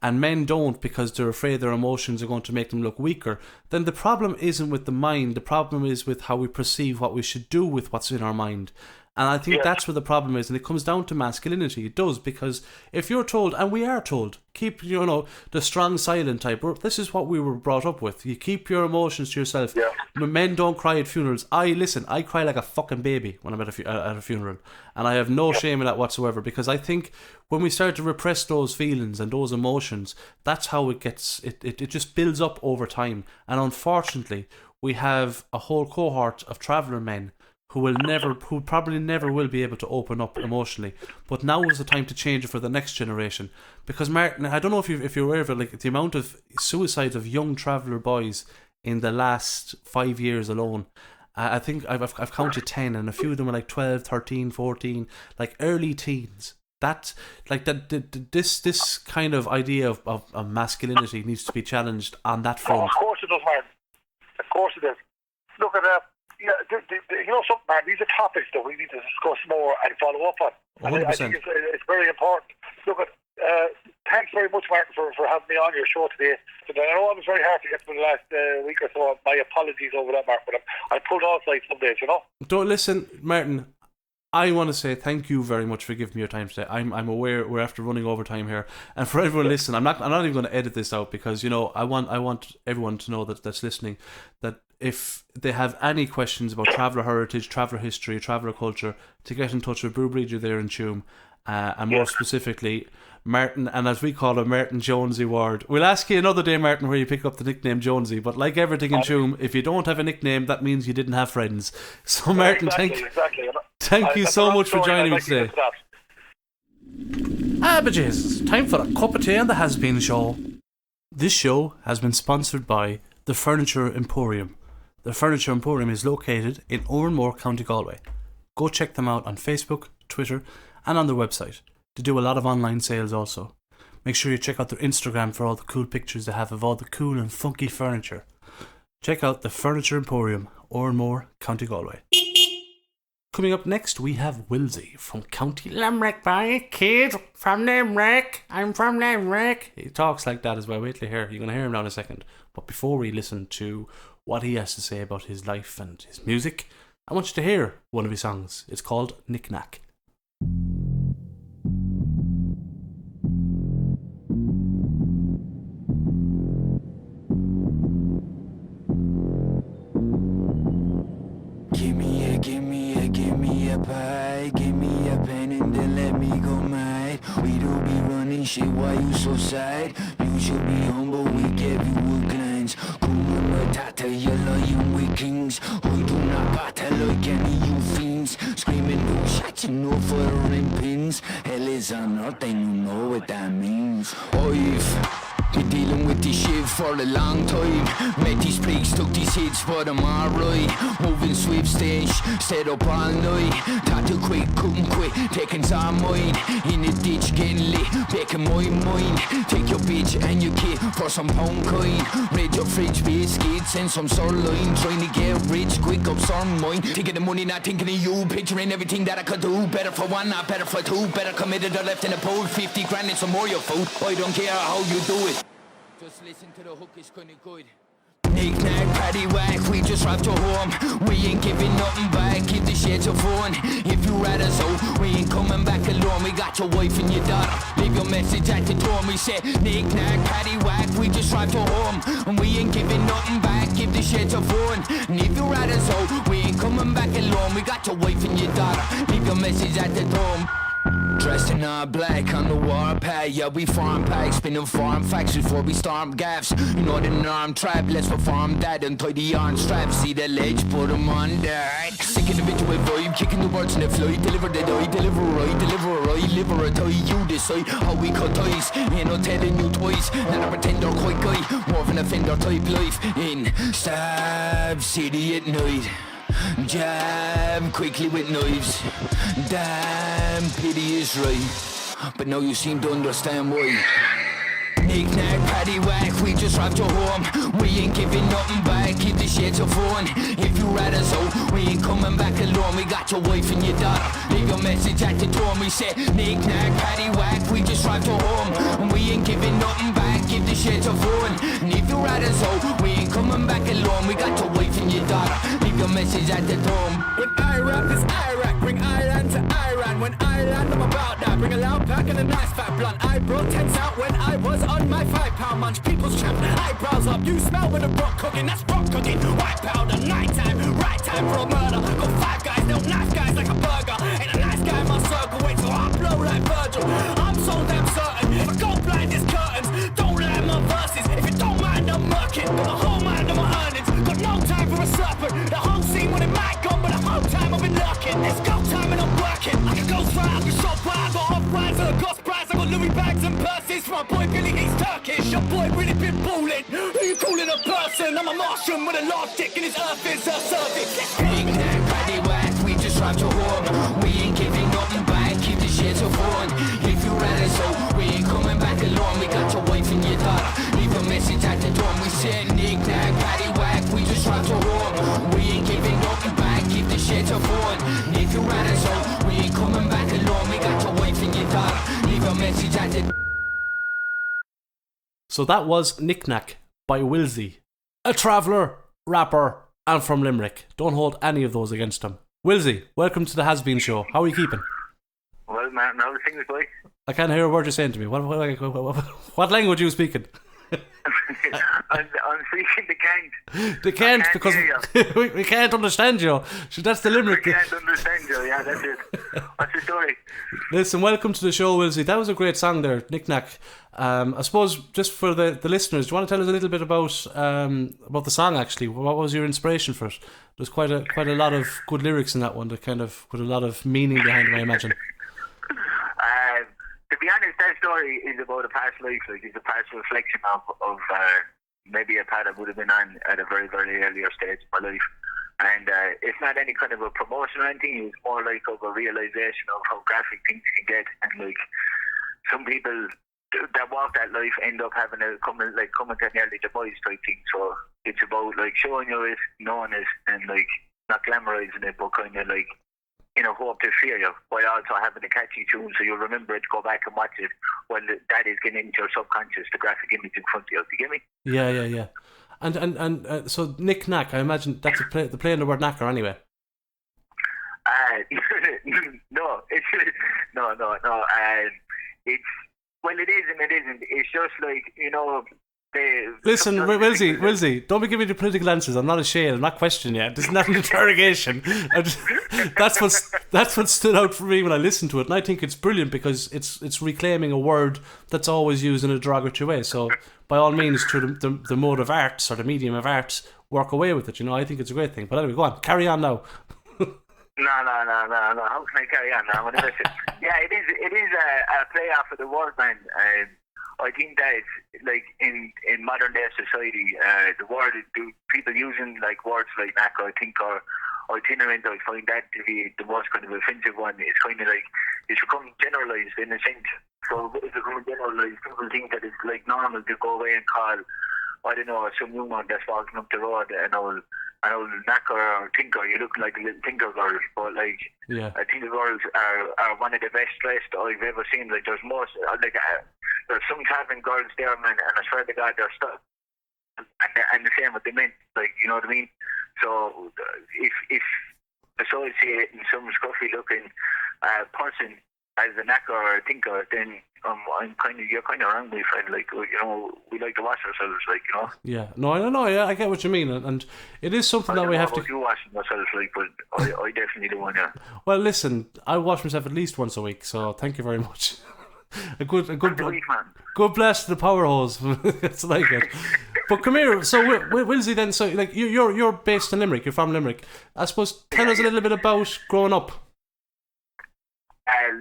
and men don't because they're afraid their emotions are going to make them look weaker, then the problem isn't with the mind. The problem is with how we perceive what we should do with what's in our mind. And I think that's where the problem is, and it comes down to masculinity. It does, because if you're told, and we are told, keep, you know, the strong silent type, this is what we were brought up with. You keep your emotions to yourself. Yeah. Men don't cry at funerals. I cry like a fucking baby when I'm at a funeral, and I have no shame in that whatsoever, because I think when we start to repress those feelings and those emotions, that's how it gets, it just builds up over time. And unfortunately, we have a whole cohort of traveller men who probably never will be able to open up emotionally. But now is the time to change it for the next generation. Because Martin, I don't know if you're aware of it, like the amount of suicides of young traveller boys in the last 5 years alone. I think I've counted 10, and a few of them are like 12, 13, 14, like early teens. That, like this kind of idea of masculinity needs to be challenged on that front. Oh, of course it does, Martin. Of course it is. Look at that. You know something, man, these are topics that we need to discuss more and follow up on. And I think it's very important. Look at, thanks very much, Martin, for having me on your show today. I know I was very hard to get through the last week or so. My apologies over that, Mark, but I pulled all sides some days, you know. Don't listen, Martin. I want to say thank you very much for giving me your time today. I'm aware we're after running over time here, and for everyone listening, I'm not even going to edit this out because I want everyone to know that's listening that if they have any questions about traveller heritage, traveller history, traveller culture, to get in touch with Brew Breeder there in Tuam, and more specifically Martin, and as we call him, Martin Jonsey Warde. We'll ask you another day, Martin, where you pick up the nickname Jonsey, but like everything in Tuam, if you don't have a nickname, that means you didn't have friends. So Martin, thank you so much for joining me today. But Jesus, time for a cup of tea on the Hazbeanz show. This show has been sponsored by the Furniture Emporium. The Furniture Emporium is located in Oranmore, County Galway. Go check them out on Facebook, Twitter, and on their website. They do a lot of online sales also. Make sure you check out their Instagram for all the cool pictures they have of all the cool and funky furniture. Check out the Furniture Emporium, Oranmore, County Galway. Coming up next, we have Willzee from County Limerick, by kid from Limerick. I'm from Limerick. He talks like that as well. Wait till you hear. You're going to hear him now in a second. But before we listen to what he has to say about his life and his music, I want you to hear one of his songs. It's called Knick Knack. Pie. Give me a pen and then let me go mad. We don't be running shit, why you so sad? You should be humble, we gave you woodlands. Kuma matata, you're lying with kings. We do not battle like any you fiends. Screaming no shots, you know firing pins. Hell is on earth and you know what that means. Been dealing with this shit for a long time. Met these plagues, took these hits, but I'm alright. Moving swift stage, stayed up all night. Thought to quit, couldn't quit, taking some mine. In the ditch, getting lit, baking my mind. Take your bitch and your kid for some pound coin. Raid your fridge, biscuits and some sirloin. Trying to get rich, quick up some mine. Thinking of money, not thinking of you. Picturing everything that I could do. Better for one, not better for two. Better committed or left in the pool. 50 grand and some more your food. I don't care how you do it. Just listen to the hook, it's kinda good. Knick knack, paddy whack, we just robbed your home. We ain't giving nothing back, give the shit your phone. If you rather so, we ain't coming back alone. We got your wife and your daughter. Leave your message at the door. We said, knick knack, paddy whack, we just robbed your home. And we ain't giving nothing back, give the shit your phone. And if you rather so, we ain't coming back alone. We got your wife and your daughter. Leave your message at the door. Dressed in all black on the warpath, yeah, we farm packs, spinning farm facts before we storm gaps. You know the norm trap, let's perform that and tie the arm strap. See the ledge, put them on that. Sick individual vibe, kicking the words in the flight. Deliver the die, deliver right, liver a tie. You decide how we cut ties. Ain't no telling you twice, not a pretender quite guy. More of an offender type life in Stab City at night. Jab quickly with knives. Damn, pity is right, but now you seem to understand why. Knick knack, paddy whack, we just robbed your home. We ain't giving nothing back, keep the shit your phone. If you rather so, we ain't coming back alone. We got your wife and your daughter. Leave your message at the door. We said, knick knack, paddy whack, we just robbed your home. We ain't giving nothing back, keep the shit your phone. And if you rather so, we ain't coming back alone. We got your wife and your daughter. Leave your message at the door. When I rap this Iraq, bring Ireland to Iran. When I land, I'm about that. Bring a loud pack and a nice fat blunt. I brought tents out when I was on my 5-pound munch. People's champ, eyebrows up. You smell with a rock cooking, that's rock cooking. White powder, night time, right time for a murder. Got 5 guys, no nice guys like a burger. Ain't a nice guy in my circle, wait till I blow like Virgil. I'm so damn certain, if I go blind as curtains, don't lie my verses. If you don't mind, I'm murking. Got my whole mind on my earnings. Got no time for a serpent. The whole scene when it might gone, but the whole time I've been lurking. It's go time and I'm working. I can go far, I can shop by. I got off rides and a cost price. I got Louis bags and purses. My boy Billy, he's Turkish. Your boy really been balling. Who you calling a person? I'm a Martian with a large dick and his earth is a service. Knick knack, paddy whack, we just robbed your home. We ain't giving nothing back, keep the shit your phone. If you rather so, we ain't coming back alone. We got your wife and your daughter. Leave a message at the door. We said, knick knack, paddy whack, we just robbed your home. We ain't giving nothing So that was Knick Knack by Willzee, a traveller, rapper, and from Limerick. Don't hold any of those against him. Willzee, welcome to the Hazbeanz show. How are you keeping? Well, Martin, how are things like? I can't hear a word you're saying to me. What language are you speaking? I'm speaking the Kent. They can't because we can't understand you. So that's the Limerick. I can't understand you, yeah, that's it. What's the story? Listen, welcome to the show, Willzee. That was a great song there, Knick Knack. I suppose just for the listeners, do you want to tell us a little bit about the song actually? What was your inspiration for it? There's quite a lot of good lyrics in that one that kind of with a lot of meaning behind them, I imagine. To be honest, that story is about a past life. Like, it's a past reflection of maybe a path I would have been on at a very, very earlier stage of my life. And it's not any kind of a promotion or anything. It's more like of a realization of how graphic things can get. And like some people that walk that life end up having coming to an early demise type thing. So it's about like showing you it, knowing it, and like not glamorizing it, but kind of like, you know, hope to fear you, while also having a catchy tune so you'll remember it, go back and watch it. Well, that is getting into your subconscious, the graphic image in front of you. Do you get me? Yeah. And so Knick Knack, I imagine that's the play on the word knacker anyway. No. It's well, it is and it isn't. It's just like, you know. Listen, Willzee, don't be giving me the political answers. I'm not a shade. I'm not questioning you. This is not an interrogation. That's what stood out for me when I listened to it, and I think it's brilliant because it's reclaiming a word that's always used in a derogatory way. So, by all means, through the mode of arts or the medium of arts, work away with it. You know, I think it's a great thing. But anyway, go on, carry on now. No. How can I carry on now? Yeah, it is a play off of the word, man. I think that like in modern day society, the word people using like words like knack, I think, or itinerant, I find that to be the most kind of offensive one. It's kind of like it's become generalised in a sense. So it's become generalised. People think that it's like normal to go away and call, I don't know, some woman that's walking up the road and old knacker or tinker. You look like a little tinker girl, but like tinker girls are one of the best dressed I've ever seen. Like there's there's some traveling girls there, man, and I swear to God, they're stuck. And the same with the men, like, you know what I mean? So if associating some scruffy looking person as a knacker or a tinker, then you're kind of wrong, my friend. Like, you know, we like to wash ourselves, like, you know. Yeah, no, I don't know. Yeah, I get what you mean, and it is something that we have to. You washing yourself, like, but I definitely do one. Yeah. Well, listen, I wash myself at least once a week, so thank you very much. A good blast to the power hose. It's like it. But come here. So Willzee, then. So like you're based in Limerick. You're from Limerick. I suppose tell us a little bit about growing up.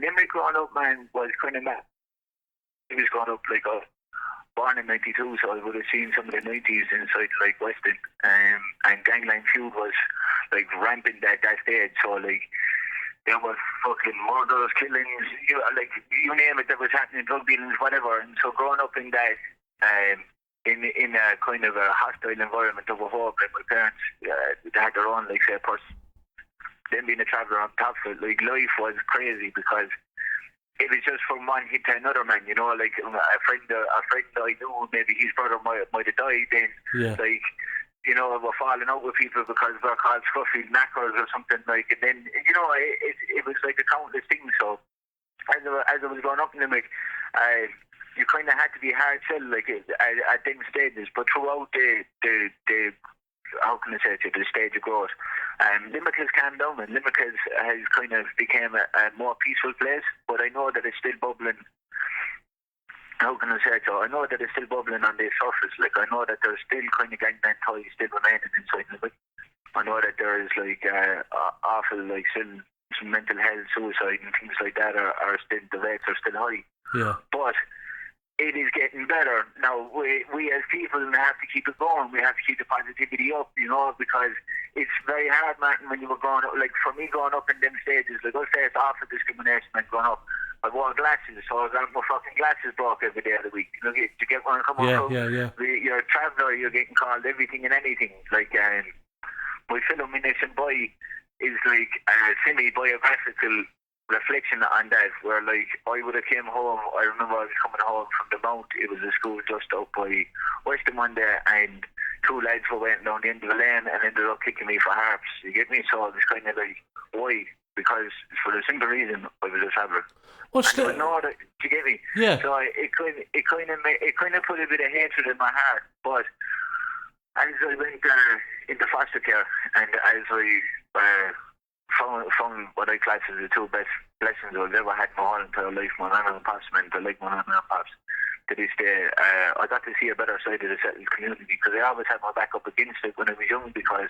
Limerick growing up, man, was kind of mad. He was growing up like born in '92, so I would have seen some of the '90s inside like Weston, and gangland feud was like rampant at that stage. So like. There was fucking murders, killings, you name it, that was happening, drug dealings, whatever. And so growing up in that, in a kind of a hostile environment of a home, like my parents, they had their own, like, say, person. Then being a traveller on top of it, like, life was crazy because it was just from one hit to another, man, you know, like a friend I knew, maybe his brother might have died, then, like, you know, we're falling out with people because they're called scruffy knackers or something like. And then, you know, it was like a countless thing. So as I was growing up in Limerick, you kind of had to be hard sell like at them stages. But throughout the how can I say it, the stage of growth, Limerick has calmed down, and Limerick has kind of became a more peaceful place. But I know that it's still bubbling. How can I say it? So I know that it's still bubbling on the surface. Like, I know that there's still kind of gangland ties still remaining inside of it. I know that there is like awful, like, still some mental health, suicide and things like that are still, the rates are still high. Yeah. But it is getting better. Now, we as people have to keep it going. We have to keep the positivity up, you know, because it's very hard, man, when you were growing up. Like, for me, growing up in them stages, like, I'll say it's awful discrimination, man, growing up. I wore glasses, so I got my fucking glasses broke every day of the week. You know, to get one come on. Yeah. You're a traveller, you're getting called everything and anything. Like, my film Innocent Boy is like a semi-biographical reflection on that, where like I would have came home. I remember I was coming home from the Mount. It was a school just up by Western one day, and two lads were went down the end of the lane and ended up kicking me for harps. You get me? So it's kind of like, why? Because for the simple reason I was a traveller. What's and do you get me? Yeah. So it kind of put a bit of hatred in my heart. But as I went into foster care, and as I found what I class as the two best blessings I've ever had in my whole entire life, my mum and pops, man, I like my mum and pops. To this day, I got to see a better side of the settled community, because I always had my back up against it when I was young because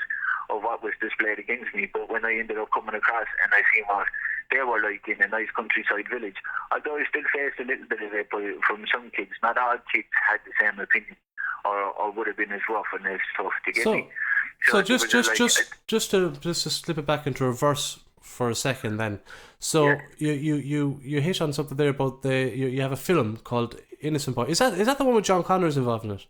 of what was displayed against me. But when I ended up coming across and I seen what they were like in a nice countryside village, although I still faced a little bit of it from some kids, not all kids had the same opinion or would have been as rough and as tough. To get me. So just to slip it back into reverse for a second, then. So yeah. you hit on something there about you have a film called Innocent Boy. Is that the one with John Connor's involved in it?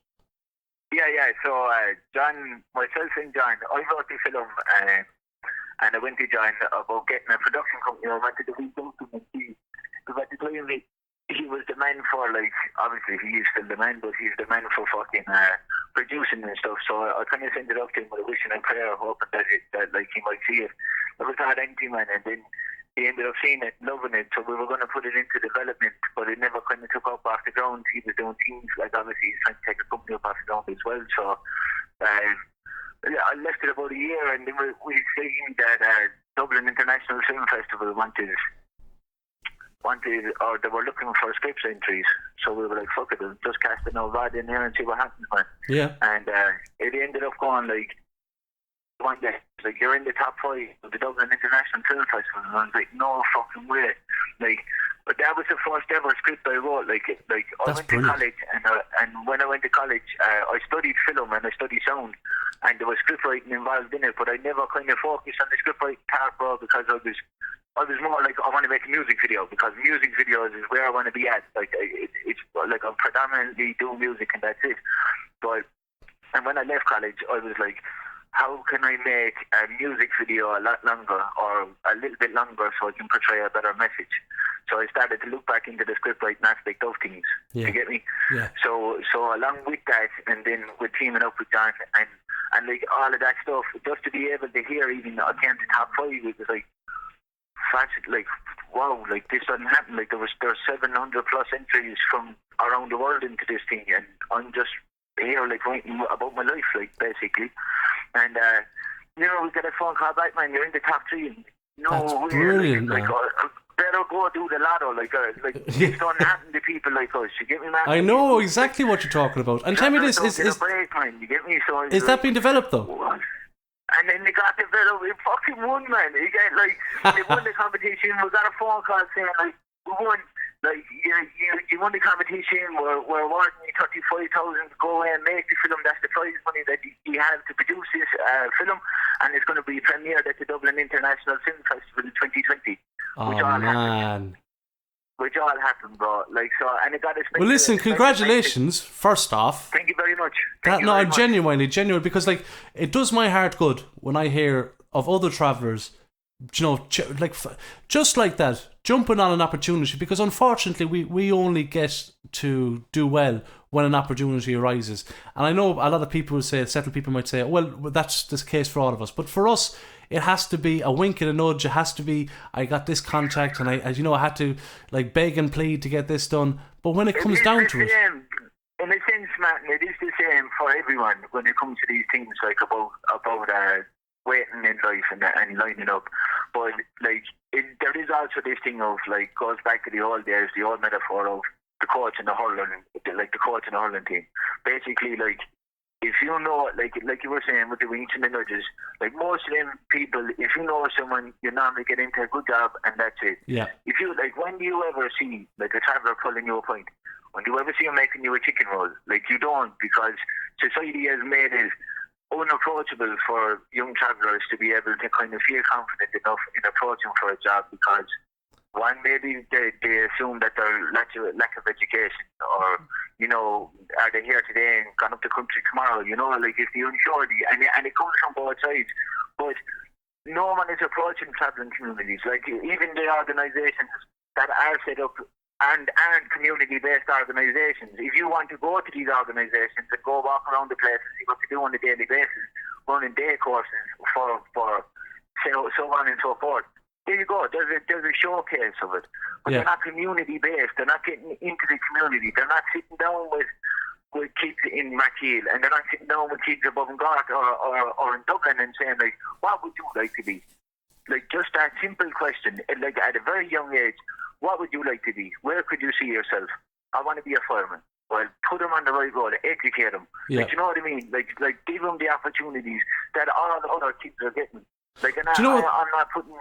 Yeah. So John, myself and John, I wrote the film, and I went to John about getting a production company. I wanted to reach out to him, because at the time he was the man for, like, obviously he is still the man, but he's the man for fucking producing and stuff. So I kind of sent it up to him with a wishing and prayer, hoping that like he might see it. It was hard empty, man, and then he ended up seeing it, loving it. So we were going to put it into development, but it never kind of took up off the ground. He was doing things like, obviously he's trying to take a company up off the ground as well. So I left it about a year, and then we seen that Dublin International Film Festival wanted, or they were looking for scripts entries. So we were like, fuck it, just cast an old Warde in here and see what happens, man. Yeah. And it ended up going like, one day, like, you're in the top 5 of the Dublin International Film Festival, and I was like, no fucking way. Like, but that was the first ever script I wrote. Like I went to college, and when I went to college, I studied film and I studied sound, and there was script writing involved in it. But I never kind of focused on the script writing part, bro, because I was more like, I want to make a music video, because music videos is where I want to be at. Like, it's like I'm predominantly doing music and that's it. And when I left college, I was like, how can I make a music video a lot longer, or a little bit longer, so I can portray a better message? So I started to look back into the script writing aspect of things. You get me? Yeah. So along with that, and then with teaming up with John and like all of that stuff, just to be able to hear even I came to top 5, it was like, like, wow, like this doesn't happen. Like there's 700 plus entries from around the world into this thing, and I'm just here like writing about my life, like, basically. And we get a phone call back, man, you're in the top 3. That's brilliant, like, man. Better go do the lotto, like it's don't happen to people like us. You get me, man? I know exactly what you're talking about. And tell me this, is break, man, you get me? So is that being developed though? What? And then they got developed. We fucking won, man. You get, like, they won the competition. We got a phone call saying, like, we won. Like, you won the competition. We're awarding you 35,000 to go away and make the film. That's the prize money that you have to produce this film, and it's going to be premiered at the Dublin International Film Festival in 2020. Which all happened, bro. Like, so, and it got us. Well, listen, congratulations, first off. Thank you very much. I'm genuine, because, like, it does my heart good when I hear of other travellers, like, just like that, jumping on an opportunity, because unfortunately we only get to do well when an opportunity arises. And I know a lot of people will say, settled people might say, well, that's the case for all of us. But for us, it has to be a wink and a nudge. It has to be, I got this contract, and I had to, like, beg and plead to get this done. But when it comes down to it, in a sense, Martin, it is the same for everyone when it comes to these things, like about waiting in life and lining up. But, like, there is also this thing of, like, goes back to the old days, the old metaphor of the coach and the hurling, like the coach and the hurling team. Basically, like, if you know, like you were saying with the winks and the nudges, like, most of them people, if you know someone, you normally get into a good job and that's it. Yeah. If you, like, when do you ever see, like, a traveller pulling you a point? When do you ever see him making you a chicken roll? Like, you don't, because society has made it unapproachable for young travellers to be able to kind of feel confident enough in approaching for a job, because one, maybe they assume that they're lack of education, or, are they here today and gone up the country tomorrow, like, it's the unsurety, and it comes from both sides. But no one is approaching travelling communities. Like, even the organisations that are set up and aren't community-based organisations, if you want to go to these organisations and go walk around the place and see what they do on a daily basis, running day courses for so on and so forth, there you go. There's a showcase of it. But they're not community-based. They're not getting into the community. They're not sitting down with kids in Mackeel, and they're not sitting down with kids above in Cork or in Dublin and saying, like, what would you like to be? Like, just that simple question, like, at a very young age, what would you like to be? Where could you see yourself? I want to be a fireman. Well, put them on the right road, educate them. Yeah. Like, you know what I mean? Like give them the opportunities that all the other kids are getting. Like, and I'm not putting...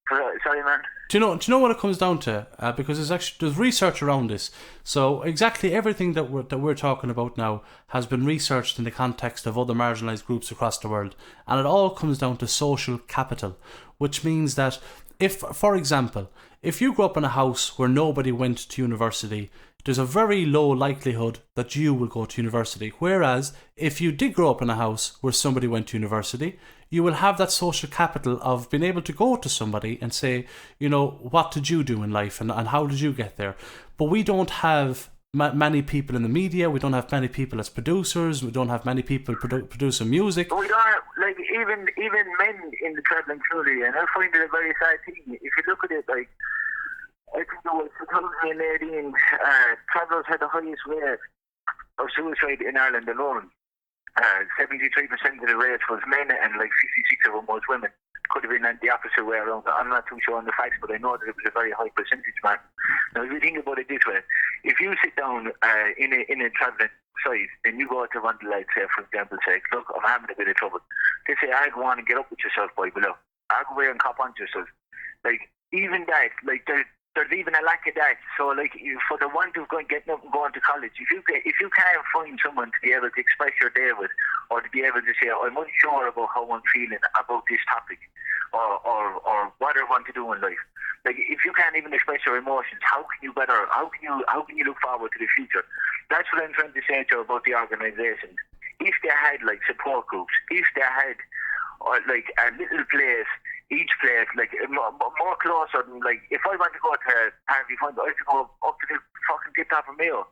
Sorry, man. Do you know what it comes down to? Because there's research around this. So exactly everything that we're talking about now has been researched in the context of other marginalised groups across the world, and it all comes down to social capital, which means that if, for example, if you grew up in a house where nobody went to university, there's a very low likelihood that you will go to university. Whereas if you did grow up in a house where somebody went to university, you will have that social capital of being able to go to somebody and say, you know, what did you do in life and how did you get there? But we don't have many people in the media. We don't have many people as producers. We don't have many people producing music. We don't have, like, even men in the travelling community, and I find it a very sad thing. If you look at it, like, I think it was 2018, travellers had the highest rate of suicide in Ireland alone. 73% of the rate was men, and like 56 of them was women. Could have been the opposite way around. I'm not too sure on the facts, but I know that it was a very high percentage, man. Now, if you think about it this way, if you sit down in a travelling site and you go to one of the lads, say, for example, say, look, I'm having a bit of trouble. They say, I go on and get up with yourself, boy, below. I'll go away and cop onto yourself. Like, even that, like, there's even a lack of that. So, like, for the one who's getting up and going to college, if you can't find someone to be able to express your day with, or to be able to say, I'm unsure about how I'm feeling about this topic, or what I want to do in life. Like, if you can't even express your emotions, how can you look forward to the future? That's what I'm trying to say to you about the organisations. If they had, like, support groups, if they had, like, a little place, each place, like, more closer than, like, if I want to go to Harvey Fund, I have to go up to the fucking tip top of Mayo.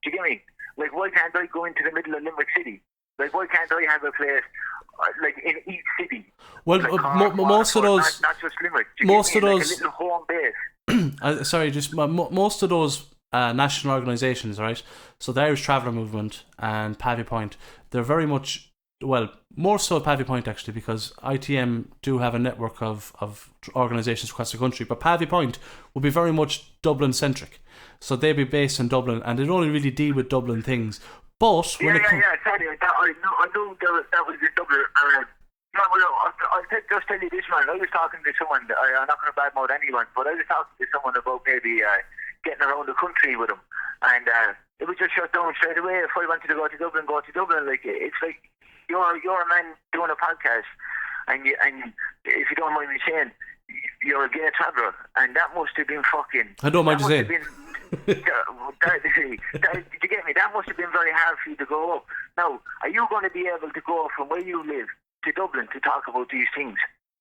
Do you get me? Like, why can't I go into the middle of Limerick City? Like, why can't I have a place, like, in each city? Well, like most of those... Not just Limerick. Most of those... Like a little home base. Most of those national organisations, right? So the Irish Traveller Movement and Pavy Point, they're very much... Well, more so at Pavy Point, actually, because ITM do have a network of organisations across the country, but Pavy Point will be very much Dublin-centric. So they'll be based in Dublin, and they don't only really deal with Dublin things. But sorry, I knew that was the Dublin... I'll just tell you this, man. I was talking to someone, I'm not going to badmouth anyone, but I was talking to someone about maybe getting around the country with them, and it was just shut down straight away. If I wanted to go to Dublin, like, it's like, you're a man doing a podcast, and if you don't mind me saying, you're a gay traveller, and that must have been fucking... I don't mind you saying. Did you get me? That must have been very hard for you to go up. Now, are you going to be able to go from where you live to Dublin to talk about these things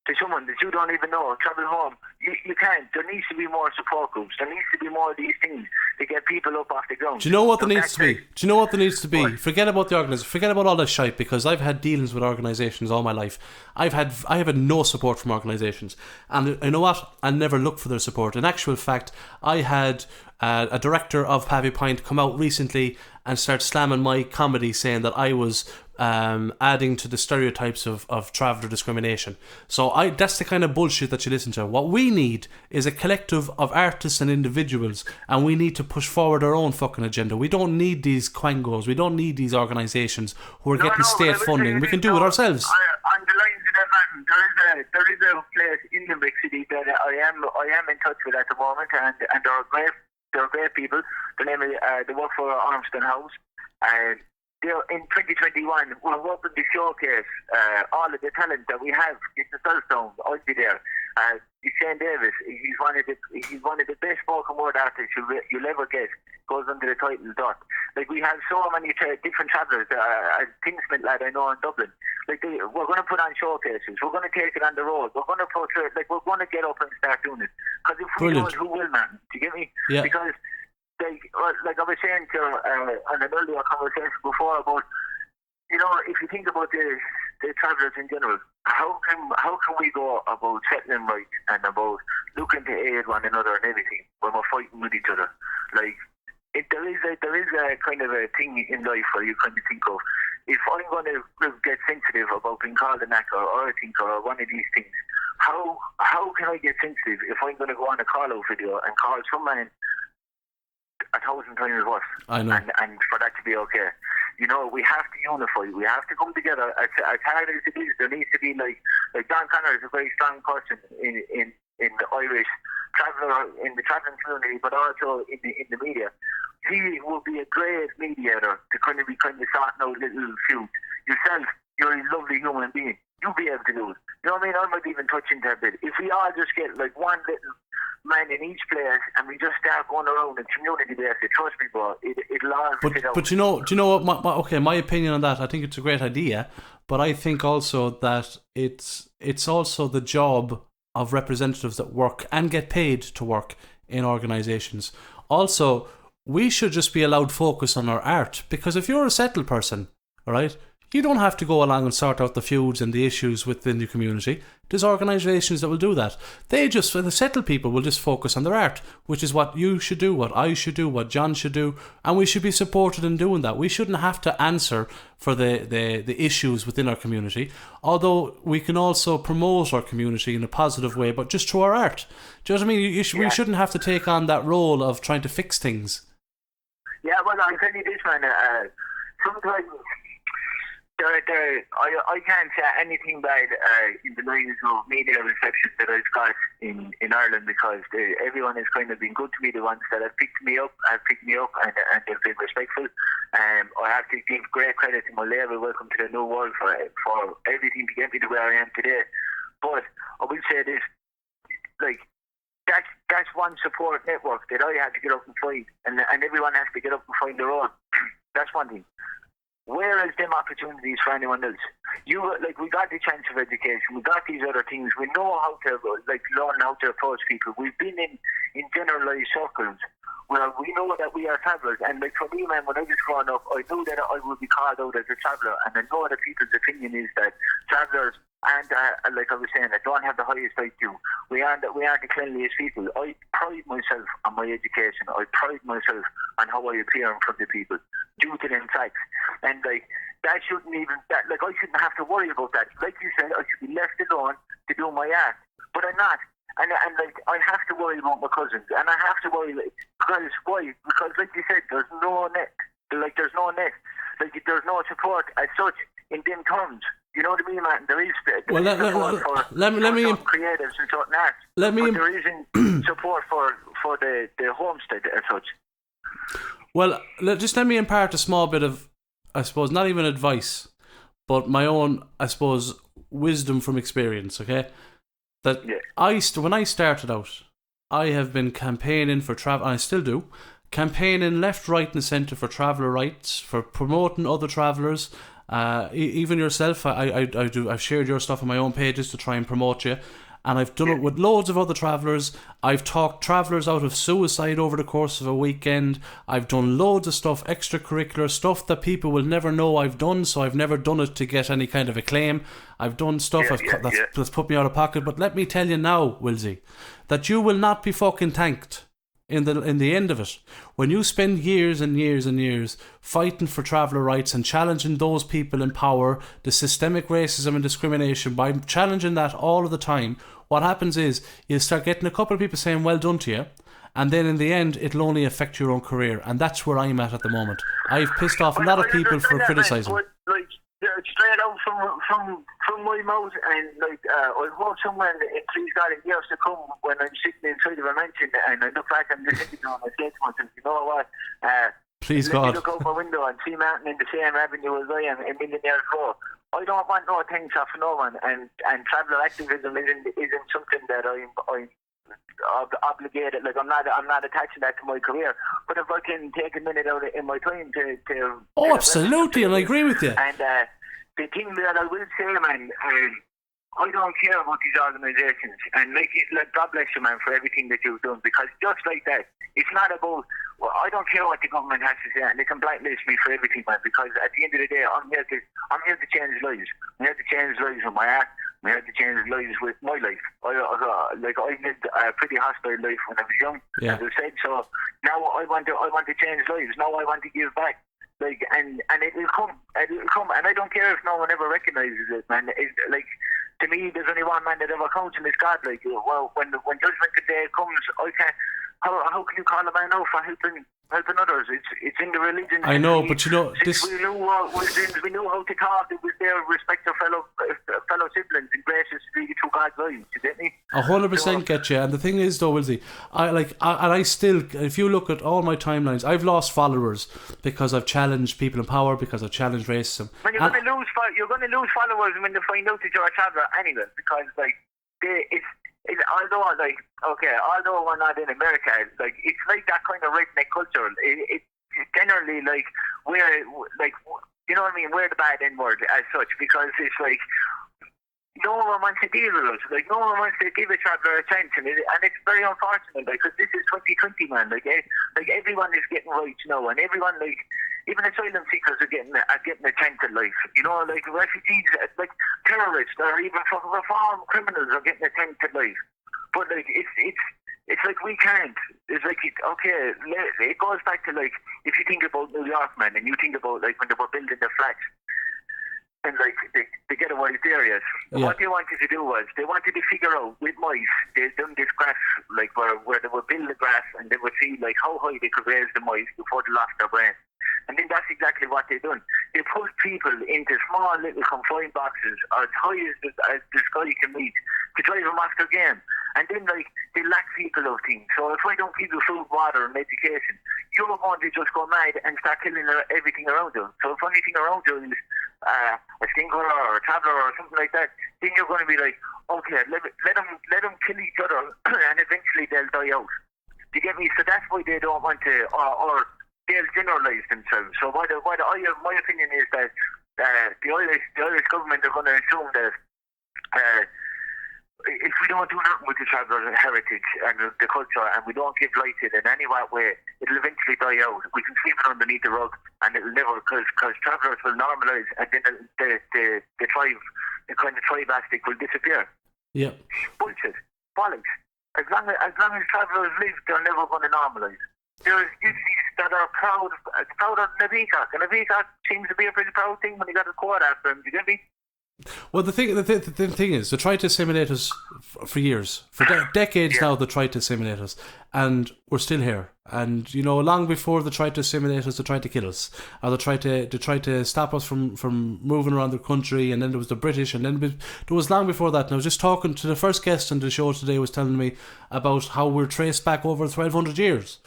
to someone that you don't even know, travel home? You can't. There needs to be more support groups. There needs to be more of these things to get people up off the ground. Do you know what there needs to be? Do you know what there needs to be? What? Forget about the organisation. Forget about all that shite, because I've had dealings with organisations all my life. I have had no support from organisations, and you know what? I never look for their support. In actual fact, I had a director of Pavy Point come out recently and start slamming my comedy, saying that I was adding to the stereotypes of traveller discrimination. So that's the kind of bullshit that you listen to. What we need is a collective of artists and individuals, and we need to push forward our own fucking agenda. We don't need these quangos. We don't need these organisations who are getting state funding. We can do it ourselves. On the lines of that, man, there is a place in Limerick City that I am in touch with at the moment, and they're great people. The name they work for Armston House, and in 2021 we're hoping to showcase all of the talent that we have in the Southdown. I'll be there. Shane Davis, he's one of the best spoken word artists you'll ever get. Goes under the title Dot, Like, we have so many different travellers. A Tinsmith lad I know in Dublin. Like, we're going to put on showcases. We're going to take it on the road. We're going to we're going to get up and start doing it. Because if we do it, who will, man? Do you get me? Yeah. Because, like I was saying to on an earlier conversation before about, you know, if you think about the travellers in general, how can we go about settling right and about looking to aid one another and everything when we're fighting with each other? Like, there is a kind of a thing in life where you kind of think of, if I'm going to get sensitive about being called a knacker or a thinker or one of these things, how can I get sensitive if I'm going to go on a call-out video and call some man 1,000 times worse? I know. And for that to be okay. You know, we have to unify. We have to come together. As hard as it is, there needs to be like John Connor is a very strong person in the Irish traveller, in the travelling community, but also in the media. He will be a great mediator to kind of sorting out little feuds. Yourself, you're a lovely human being. You'll be able to do it. You know what I mean? I might even touch into a bit. If we all just get like one little man in each place and we just start going around in community basis, trust me, bro, it'll all fit out. But do you know what? My opinion on that, I think it's a great idea, but I think also that it's also the job of representatives that work and get paid to work in organisations. Also, we should just be allowed focus on our art, because if you're a settled person, all right, you don't have to go along and sort out the feuds and the issues within the community. There's organisations that will do that. The settled people will just focus on their art, which is what you should do, what I should do, what John should do, and we should be supported in doing that. We shouldn't have to answer for the issues within our community, although we can also promote our community in a positive way, but just through our art. Do you know what I mean? We shouldn't have to take on that role of trying to fix things. Yeah, well, I'll tell you this, man. Sometimes I can't say anything bad in the lines of media reception that I've got in Ireland, because everyone has kind of been good to me. The ones that have picked me up and they've been respectful. I have to give great credit to my label, Welcome to the New World, for everything to get me to where I am today. But I will say this, like, that's one support network that I had to get up and find, and everyone has to get up and find their own. That's one thing. Where is them opportunities for anyone else? We got the chance of education, we got these other things, we know how to learn how to approach people. We've been in generalised circles where we know that we are travellers, and like for me, man, when I was growing up, I knew that I would be called out as a traveller, and I know that people's opinion is that travellers, and like I was saying, I don't have the highest IQ. We aren't the cleanliest people. I pride myself on my education. I pride myself on how I appear in front of people, due to them facts. And I shouldn't have to worry about that. Like you said, I should be left alone to do my art, but I'm not. And I have to worry about my cousins, and I have to worry because why? Because like you said, there's no net. There's no net. There's no support as such in them terms. You know what I mean, man? There is support for creatives and certain arts, but there isn't support for the homestead as such. Well, let me impart a small bit of, I suppose, not even advice, but my own, I suppose, wisdom from experience, okay? When I started out, I have been campaigning for travel, and I still do, campaigning left, right and centre for traveller rights, for promoting other travellers. Even yourself, I've shared your stuff on my own pages to try and promote you, and I've done it with loads of other travellers. I've talked travellers out of suicide over the course of a weekend. I've done loads of stuff, extracurricular stuff that people will never know I've done, so I've never done it to get any kind of acclaim. I've done stuff that's put me out of pocket, but let me tell you now, Willzee, that you will not be fucking thanked in the end of it, when you spend years and years and years fighting for traveller rights and challenging those people in power, the systemic racism and discrimination, by challenging that all of the time, what happens is you start getting a couple of people saying well done to you, and then in the end it'll only affect your own career, and that's where I'm at the moment. I've pissed off a lot of people for criticising. Straight out from my mouth, and I hope someone, please God, in years to come, when I'm sitting inside of a mansion and I look back and listen to him and say to myself, you know what, please let God, me look out my window and see Martin in the same avenue as I am, a millionaire crow. I don't want no thanks off no one, and traveller activism isn't something that I'm obligated. Like I'm not attaching that to my career. But if I can take a minute out in my time to absolutely, and I agree with you. And the thing that I will say, man, I don't care about these organisations, and God bless you, man, for everything that you've done, because just like that, it's not about, well, I don't care what the government has to say, and they can blacklist me for everything, man, because at the end of the day, I'm here to change lives. I'm here to change lives with my art. I'm here to change lives with my life. I lived a pretty hostile life when I was young, as I said, so now I want to change lives. Now I want to give back. Like, and it will come, and I don't care if no one ever recognises it, man. To me, there's only one man that ever counts, and it's God. Like, well, when judgment day comes, I can't. How can you call a man out for helping others? It's in the religion. I know, but this. We knew how to talk. It was there, respect our fellow siblings, and gracious through God's eyes. You get me? 100% get you. And the thing is, though, Willzee, I still, if you look at all my timelines, I've lost followers because I've challenged people in power, because I've challenged racism. When you're going to lose followers when they find out that you're a traveller anyway, because although we're not in America, it's like that kind of redneck culture. It's generally like we're like, you know what I mean? We're the bad N-word as such, because it's like no one wants to deal with us. Like no one wants to give a traveller a chance, and it's very unfortunate because this is 2020, man. Like everyone is getting rights now, and everyone, like even asylum seekers are getting a chance at life. You know, like refugees, like terrorists, or even reform criminals are getting a chance at life. But like it's like we can't. It's like it goes back to like if you think about New York, man, and you think about like when they were building the flats and like the ghettoized areas. Yeah. What they wanted to do was they wanted to figure out with mice. They done this graph like where they would build the graph and they would see like how high they could raise the mice before they lost their brain. And then that's exactly what they done. They put people into small little confined boxes as high as the sky can reach to drive them off their game. And then like they lack people of things. So if I don't give you food, water and education, you're going to just go mad and start killing everything around you. So if anything around you is a stinker or a traveller or something like that, then you're going to be like, okay, let them kill each other and eventually they'll die out. Do you get me? So that's why they don't want to, or they'll generalise themselves. So my opinion is that the Irish government are going to assume that if we don't do nothing with the traveller heritage and the culture, and we don't give light to it in any way, it'll eventually die out. We can sweep it underneath the rug, and it'll never, because travellers will normalise, and then the tribe, the kind of tribastic will disappear. Yeah. Bullshit. Bollocks. As long as travellers live, they're never going to normalise. There's gypsies that are proud of Navika. And Navika seems to be a pretty proud thing when he got a quad after him. Do you get me? Well, the thing is, they tried to assimilate us for years, for decades now. They tried to assimilate us, and we're still here. And long before they tried to assimilate us, they tried to kill us, or they tried to stop us from moving around the country. And then there was the British, and then there was long before that. And I was just talking to the first guest on the show today, was telling me about how we're traced back over 1,200 years.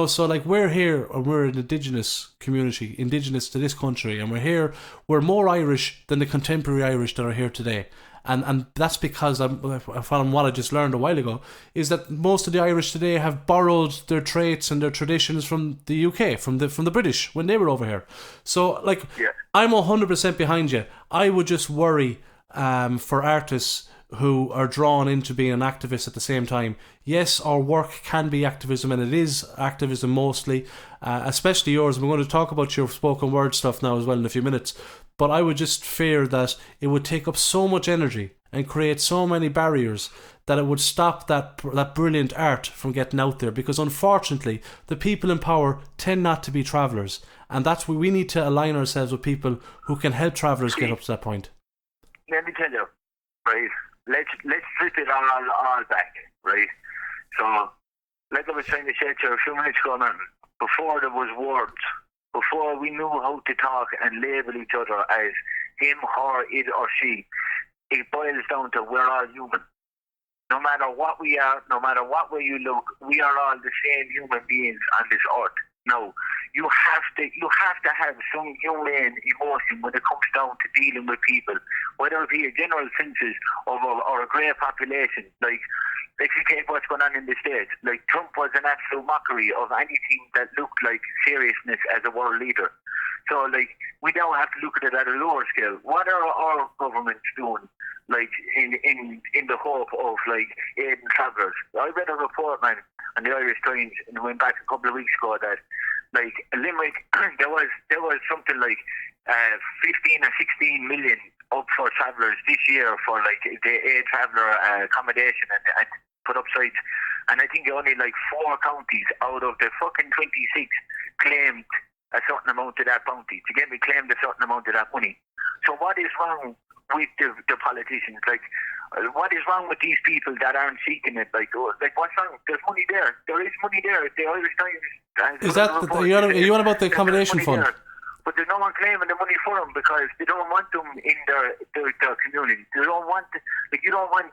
So like we're here, and we're an indigenous community, indigenous to this country, and we're more Irish than the contemporary Irish that are here today. And that's because from what I just learned a while ago, is that most of the Irish today have borrowed their traits and their traditions from the UK, from the British when they were over here. So like, I'm 100% behind you. I would just worry for artists who are drawn into being an activist at the same time. Yes, our work can be activism, and it is activism mostly, especially yours. We're going to talk about your spoken word stuff now as well in a few minutes. But I would just fear that it would take up so much energy and create so many barriers that it would stop that brilliant art from getting out there. Because unfortunately, the people in power tend not to be travellers. And that's where we need to align ourselves with people who can help travellers get up to that point. Let me tell you, right? Let's strip it all back, right? So, like I was trying to say to you a few minutes ago, man, before there was words, before we knew how to talk and label each other as him, her, it or she, it boils down to we're all human. No matter what we are, no matter what way you look, we are all the same human beings on this earth. Now, you have to have some humane emotion when it comes down to dealing with people, whether it be a general census or a great population. Like, if you take what's going on in the States, like Trump was an absolute mockery of anything that looked like seriousness as a world leader. So, like, we now have to look at it at a lower scale. What are our governments doing, like, in the hope of, like, aiding travellers? I read a report, man, on the Irish Times, and it went back a couple of weeks ago that, like, Limerick, there was something like 15 or 16 million up for travellers this year for, like, the aid traveller accommodation and put up sites. And I think only, like, 4 counties out of the fucking 26 claimed a certain amount of that bounty, to get me claimed a certain amount of that money. So what is wrong with the politicians? Like, what is wrong with these people that aren't seeking it? Like what's wrong? There's money there. There is money there. The Irish Times. Is that are you on about the accommodation fund? There, but there's no one claiming the money for them because they don't want them in their community. They don't want, like, you don't want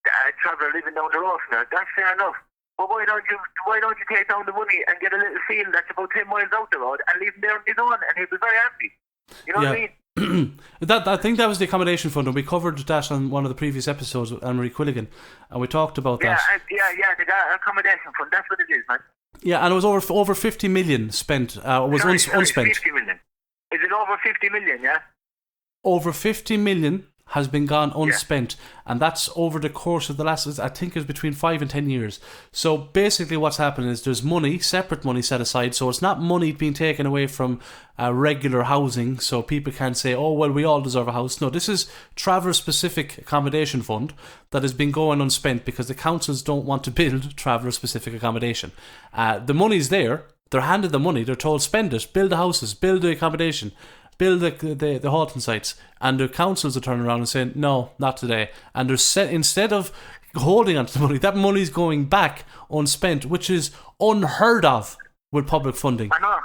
a traveller living down the road from there. That's fair enough. But why don't you take down the money and get a little field that's about 10 miles out the road and leave him there on his own, and he'll be very happy. You know what I mean? I think that was the accommodation fund, and we covered that on one of the previous episodes with Anne-Marie Quilligan, and we talked about that. The accommodation fund, that's what it is, man. Yeah, and it was over 50 million spent. Unspent. 50 million. Is it over 50 million, yeah? Over 50 million has been gone unspent, and that's over the course of the last, I think it's between 5 and 10 years. So basically what's happening is there's money, separate money set aside, so it's not money being taken away from regular housing, so people can't say, oh well, we all deserve a house. No, this is traveller specific accommodation fund that has been going unspent because the councils don't want to build traveller specific accommodation. The money's there, they're handed the money, they're told spend it, build the houses, build the accommodation, build the halting sites, and the councils are turning around and saying, no, not today. And they're instead of holding on to the money, that money's going back unspent, which is unheard of with public funding. I know.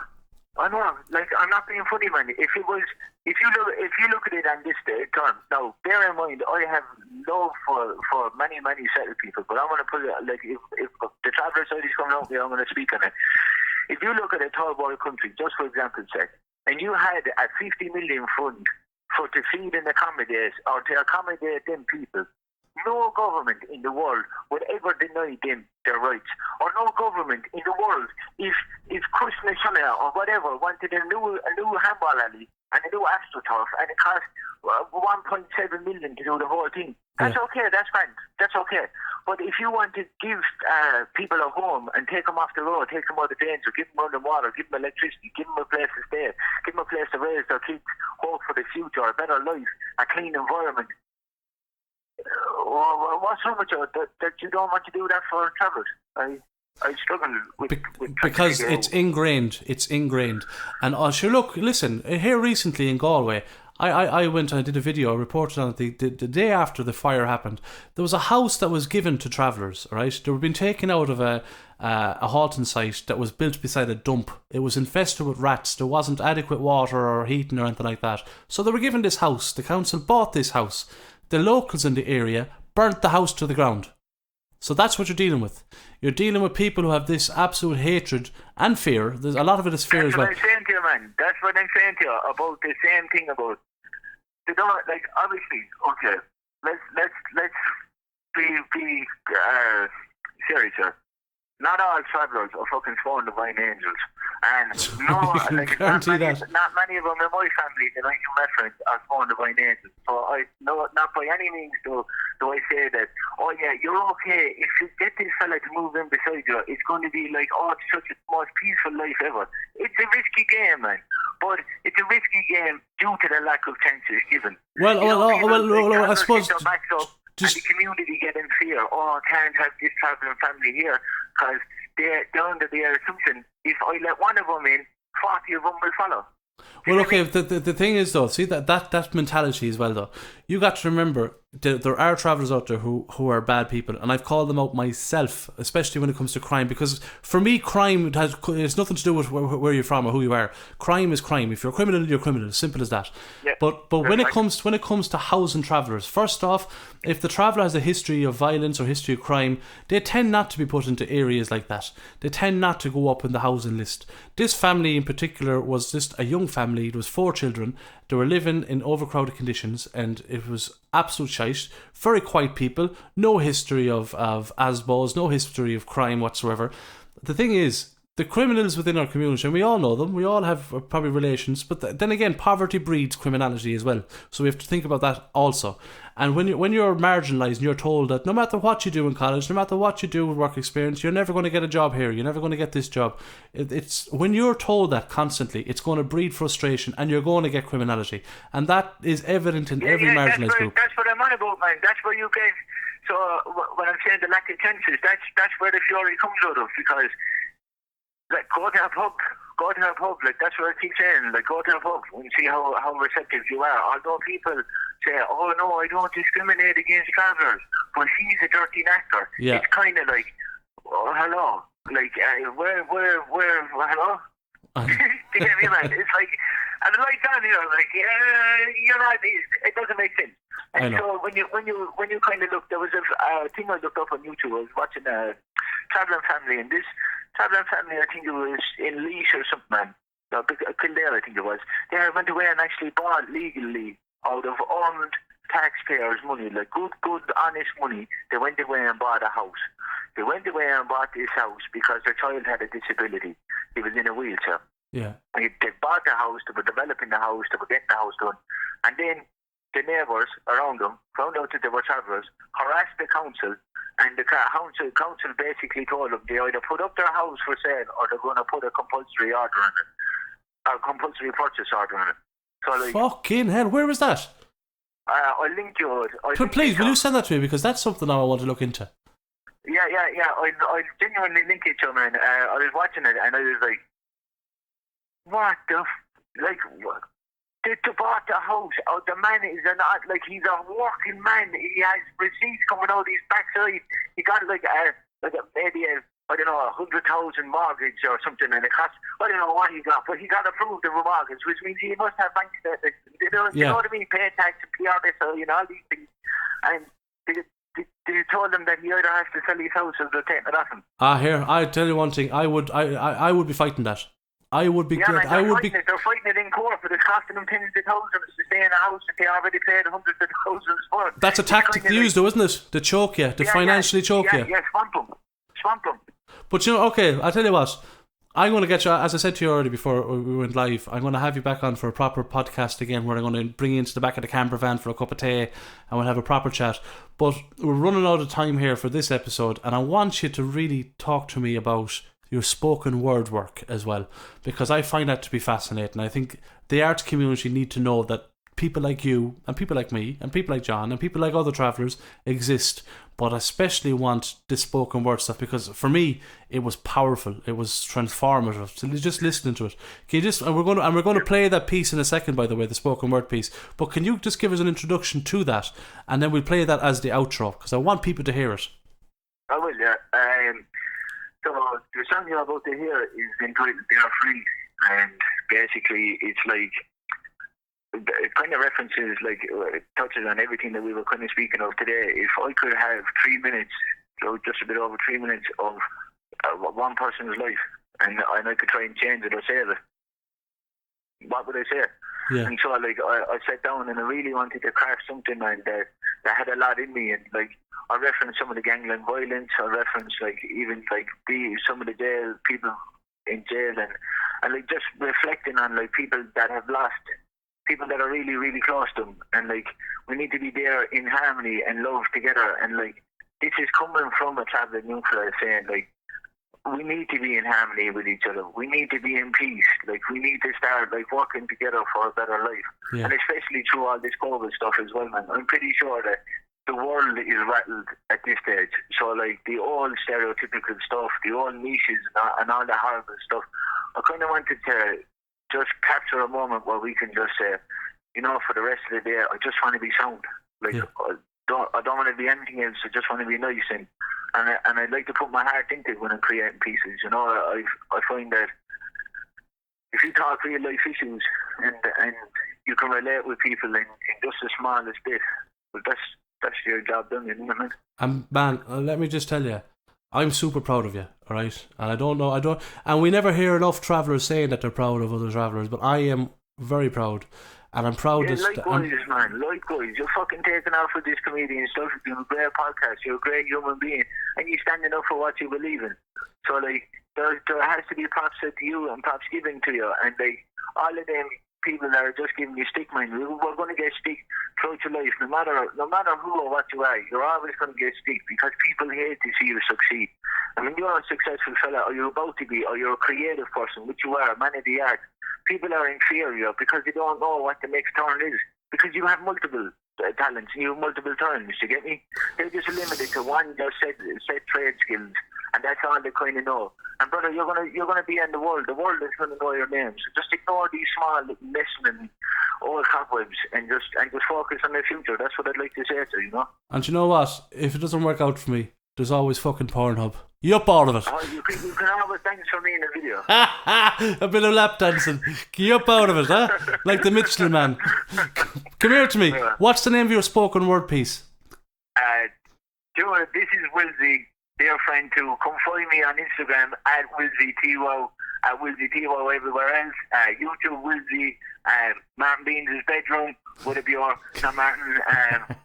Like, I'm not being funny, man. If you look at it on this term, now bear in mind, I have love for many settled people, but I want to put it like, if the traveller side is coming out here, I'm going to speak on it. If you look at a third world country, just for example's sake, and you had a 50 million fund to feed and accommodate, or to accommodate them people, no government in the world would ever deny them their rights. Or no government in the world, if Krishna or whatever wanted a new handball alley and a new astroturf, and it cost 1.7 million to do the whole thing, that's okay, that's fine, that's okay. But if you want to give people a home and take them off the road, take them out of danger, give them running water, give them electricity, give them a place to stay, give them a place to raise their kids, hope for the future, a better life, a clean environment, what's wrong with you that you don't want to do that for travellers? I struggle with because it's ingrained. And sure, look, listen, here recently in Galway, I went and I did a video, I reported on it the day after the fire happened. There was a house that was given to travellers, right? They were being taken out of a halting site that was built beside a dump. It was infested with rats. There wasn't adequate water or heating or anything like that. So they were given this house. The council bought this house. The locals in the area burnt the house to the ground. So that's what you're dealing with. You're dealing with people who have this absolute hatred and fear. There's a lot of it is fear as well. That's what I'm saying to you, man. That's what I'm saying to you about the same thing about. They don't, like, obviously, okay, let's be serious here. Not all travellers are fucking sworn divine angels. And no, like, not many of them in my family that I can reference are sworn divine angels. So not by any means do I say that, oh yeah, you're okay. If you get this fella to move in beside you, it's going to be like, oh, it's such a most peaceful life ever. It's a risky game, man. But it's a risky game due to the lack of chances given. Well, I suppose. And the community get in fear. Oh, I can't have this travelling family here because they're under the assumption if I let one of them in, 40 of them will follow. Well, okay, the thing is though, see that mentality as well though. You got to remember there are travellers out there who are bad people, and I've called them out myself, especially when it comes to crime, because for me crime has nothing to do with where you're from or who you are. Crime is crime. If you're a criminal, you're a criminal. Simple as that. Yeah, but when it comes to housing travellers, first off, if the traveller has a history of violence or history of crime, they tend not to be put into areas like that. They tend not to go up in the housing list. This family in particular was just a young family. There was 4 children. They were living in overcrowded conditions, and it was absolute shite. Very quiet people, no history of Hazbeanz, no history of crime whatsoever. The thing is, the criminals within our community, and we all know them, we all have probably relations, but then again, poverty breeds criminality as well. So we have to think about that also. And when you're marginalised and you're told that no matter what you do in college, no matter what you do with work experience, you're never going to get a job here, you're never going to get this job. It's when you're told that constantly, it's going to breed frustration and you're going to get criminality. And that is evident in every marginalised group. That's what I'm on about, man. That's where you get... So when I'm saying the lack of chances, that's where the fury comes out of, because... Like, go to a pub, like, that's what I keep saying, like, go to a pub and see how receptive you are. Although people say, oh no, I don't discriminate against travellers, but he's a dirty actor. Yeah. It's kind of like, oh, hello, like, where, hello? Do you get me, man? It's like, and right down here, like, you're not, it doesn't make sense. And so when you kind of look, there was a thing I looked up on YouTube. I was watching a Travelling Family, and this Travelling Family, I think it was in Leash or something, man. No, Kildare, I think it was. They went away and actually bought legally out of owned taxpayers' money, like good, honest money. They went away and bought a house. They went away and bought this house because their child had a disability. He was in a wheelchair. Yeah. They bought the house, they were developing the house, they were getting the house done. And then the neighbours around them found out that they were travellers, harassed the council, and the council basically told them they either put up their house for sale or they're going to put a compulsory order on it, a compulsory purchase order on it. So, like, fucking hell, where was that? I'll link you. Please, will you send that to me, because that's something I want to look into. Yeah. I'll genuinely link it to you, man. I was watching it and I was like, what the what? They bought the house. Oh, the man is he's a working man. He has receipts coming out his backside. He got maybe I don't know, 100,000 mortgage or something, and it cost, I don't know what he got, but he got approved of a mortgage, which means he must have bank statements. You know what I mean? Pay tax and PRS, all these things. And they told him that he either has to sell his house or they're taking it off him. Here, I tell you one thing. I would be fighting that. I would be. They're fighting it in court, but it's costing them tens of thousands to stay in a house that they already paid hundreds of thousands for. That's a tactic they use, though, isn't it? To choke you, to financially choke you. Yeah, swamp them. But okay, I'll tell you what. I'm going to get you, as I said to you already before we went live, I'm going to have you back on for a proper podcast again, where I'm going to bring you into the back of the camper van for a cup of tea, and we'll have a proper chat. But we're running out of time here for this episode, and I want you to really talk to me about your spoken word work as well, because I find that to be fascinating. I think the arts community need to know that people like you and people like me and people like John and people like other travellers exist, but especially want this spoken word stuff, because for me it was powerful, it was transformative. So just listening to it, can you and we're going to play that piece in a second, by the way, the spoken word piece, but can you just give us an introduction to that, and then we'll play that as the outro, because I want people to hear it. I will, yeah. So the song you're about to hear is entitled "They Are Free," and basically it's like, it kind of references, like, it touches on everything that we were kind of speaking of today. If I could have 3 minutes, so just a bit over 3 minutes of one person's life, and I could try and change it or save it, what would I say? Yeah. And so, like, I sat down and I really wanted to craft something, and that had a lot in me, and like, I referenced some of the gangland violence. I referenced, like, even like some of the jail people in jail, and like just reflecting on, like, people that have lost, people that are really, really close to them, and like, we need to be there in harmony and love together. And like, this is coming from a travelling nuclear saying, like, we need to be in harmony with each other. We need to be in peace. Like, we need to start, like, working together for a better life. Yeah. And especially through all this COVID stuff as well, man. I'm pretty sure that the world is rattled at this stage. So, like, the old stereotypical stuff, the old niches and all the horrible stuff, I kind of wanted to just capture a moment where we can just say, you know, for the rest of the day, I just want to be sound. Like, yeah. I don't want to be anything else. I just want to be nice, and I'd like to put my heart into it when I'm creating pieces. You know, I find that if you talk real life issues and you can relate with people in just the smallest bit, well, that's your job done, you know what I mean? And man, let me just tell you, I'm super proud of you, alright? And we never hear enough travellers saying that they're proud of other travellers, but I am very proud. And I'm proud yeah, that... Likewise, man. Likewise. You're fucking taking off with this comedian stuff. You're doing a great podcast. You're a great human being. And you're standing up for what you believe in. So, like, there has to be props said to you and props given to you. And, like, all of them people that are just giving you stick, man, we're going to get stick throughout your life. No matter who or what you are, you're always going to get stick because people hate to see you succeed. I mean, you're a successful fella, or you're about to be, or you're a creative person, which you are, a man of the art. People are inferior because they don't know what the next turn is. Because you have multiple talents and you have multiple turns, you get me? They're just limited to one just set trade skills, and that's all they kind of know. And brother, you're gonna be in the world. The world is gonna know your name. So just ignore these small listening old cobwebs and just focus on the future. That's what I'd like to say to you, you know. And you know what? If it doesn't work out for me, there's always fucking Pornhub. You up out of it? Oh, you can always dance for me in a video. A bit of lap dancing. You up out of it, huh? Like the Michelin Man. Come here to me. Yeah. What's the name of your spoken word piece? This is Willzee, dear friend too. Come find me on Instagram at Willzee TWOW, at Willzee TWOW everywhere else. YouTube Willzee, Martin Beans' bedroom, would it be your, not Martin,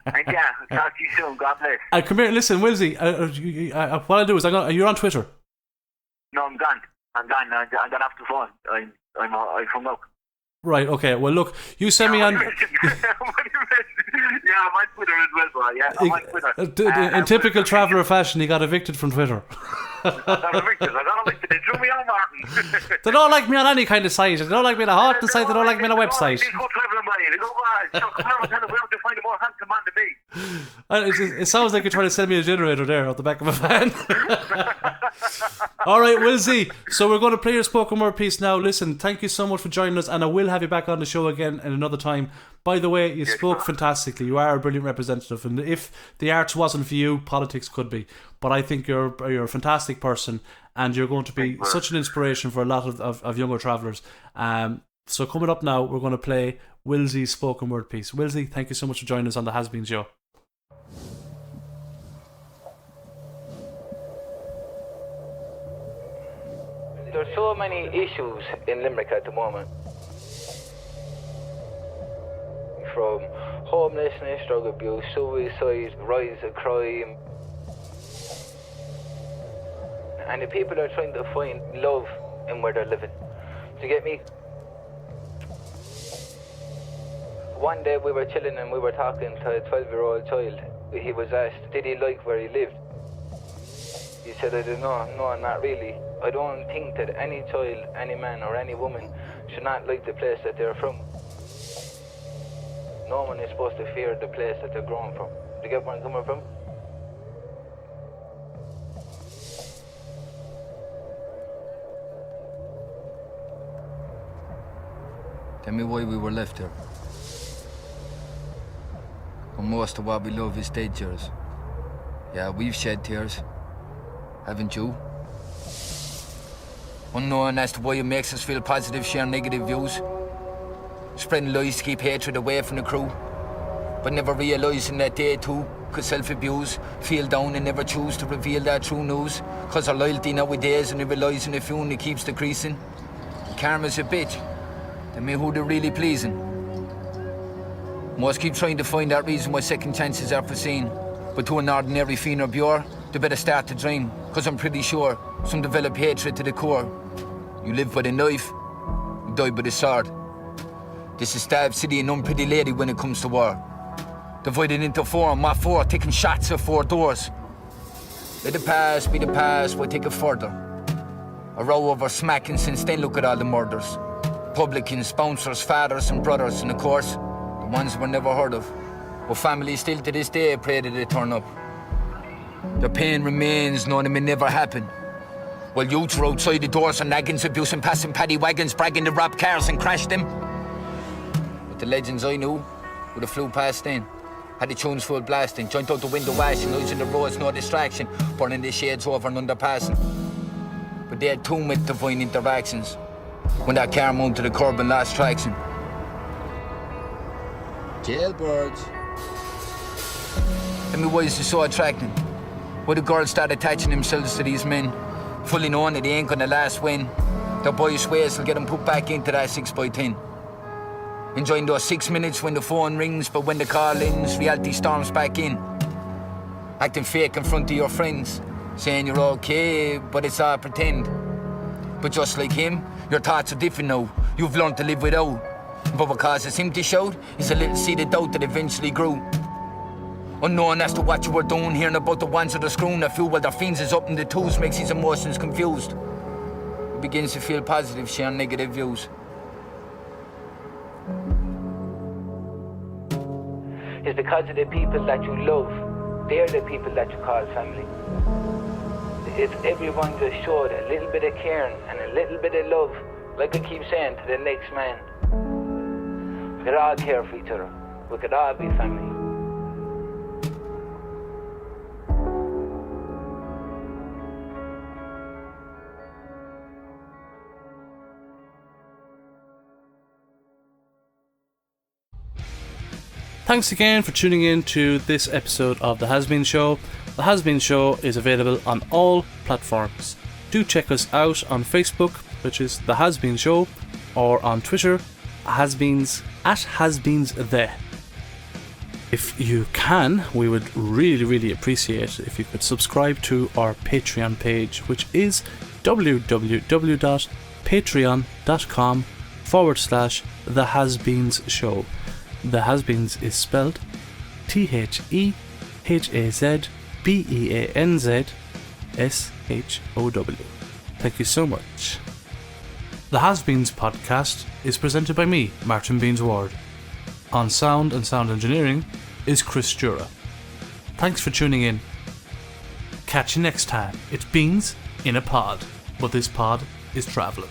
and yeah, talk to you soon, God bless. Come here, listen, Willzee, what I'll do is, you're on Twitter? No, I'm gone, I got off the phone, I hung up. Right, okay, well look, you send me on... Yeah, I'm on Twitter as well, bro. Yeah, I'm on Twitter. In typical traveller fashion, he got evicted from Twitter. I got evicted. They threw me on, Martin. They don't like me on any kind of site. They don't like me on a hot site. They don't like me on a website. They go travelling by you. They go, come on, tell them where to find a more handsome man to be. It sounds like you're trying to send me a generator there out the back of a van. All right, Willzee. So we're going to play your spoken word piece now. Listen, thank you so much for joining us, and I will have you back on the show again in another time. By the way, you spoke fantastically. You are a brilliant representative, and if the arts wasn't for you, politics could be. But I think you're a fantastic person, and you're going to be such an inspiration for a lot of younger travellers. So coming up now, we're going to play Willzee's spoken word piece. Willzee, thank you so much for joining us on the Hazbeanz show. There's so many issues in Limerick at the moment. From homelessness, drug abuse, suicide, rise of crime. And the people are trying to find love in where they're living. Do you get me? One day we were chilling and we were talking to a 12-year-old child. He was asked, did he like where he lived? He said, I don't know, no, not really. I don't think that any child, any man or any woman should not like the place that they're from. No one is supposed to fear the place that they're grown from. Do you get where I'm coming from? Tell me why we were left here. Well, most of what we love is dead tears. Yeah, we've shed tears. Haven't you? Unknown as to why it makes us feel positive, share negative views. Spreading lies to keep hatred away from the crew. But never realising that they too could self-abuse, feel down and never choose to reveal that true news. Cause our loyalty nowadays and realising the fuel keeps decreasing. Karma's a bitch. Tell me who they're really pleasing. Most keep trying to find that reason why second chances are foreseen. But to an ordinary fiend or bure, they better start to dream. Cause I'm pretty sure some develop hatred to the core. You live by the knife, you die by the sword. This is Stab City and unpretty lady when it comes to war. Divided into four on my four, taking shots at four doors. Let the past be the past, we'll take it further. A row over smacking since then, look at all the murders. Publicans, sponsors, fathers and brothers, and of course, the ones we're never heard of. But families still to this day pray that they turn up. The pain remains, knowing it may never happen. While youths were outside the doors and naggins, abusing, passing paddy wagons, bragging to rob cars and crash them. But the legends I knew would have flew past then. Had the tunes full blasting, joint out the window washing, noise in the roads, no distraction, burning the shades over and underpassing. But they had too much divine interactions when that car mounted the curb and lost traction. Jailbirds. Tell me why is it so attracting? Why the girls start attaching themselves to these men, fully knowing that they ain't gonna last when their boyish ways will get them put back into that 6x10. Enjoying those 6 minutes when the phone rings, but when the call ends, reality storms back in. Acting fake in front of your friends, saying you're okay, but it's all pretend. But just like him, your thoughts are different now. You've learned to live without. But what causes him to shout is a little seed of doubt that eventually grew. Unknown as to what you were doing, hearing about the ones that are screwing a few while their fiends is up in the tools makes his emotions confused. He begins to feel positive, sharing negative views. It's because of the people that you love. They're the people that you call family. If everyone just showed a little bit of caring and a little bit of love, like I keep saying to the next man, we could all care for each other. We could all be family. Thanks again for tuning in to this episode of The Hazbeanz Show. The Hazbeanz Show is available on all platforms. Do check us out on Facebook, which is The Hazbeanz Show, or on Twitter, Hazbeanz, @HazbeanzThe. If you can, we would really appreciate if you could subscribe to our Patreon page, which is www.patreon.com/The Hazbeanz Show. The Hazbeanz is spelled TheHazbeanzShow. Thank you so much. The Hazbeanz podcast is presented by me, Martin Beans Warde. On sound and sound engineering is Chris Jura. Thanks for tuning in. Catch you next time. It's Beans in a pod, but this pod is travelling.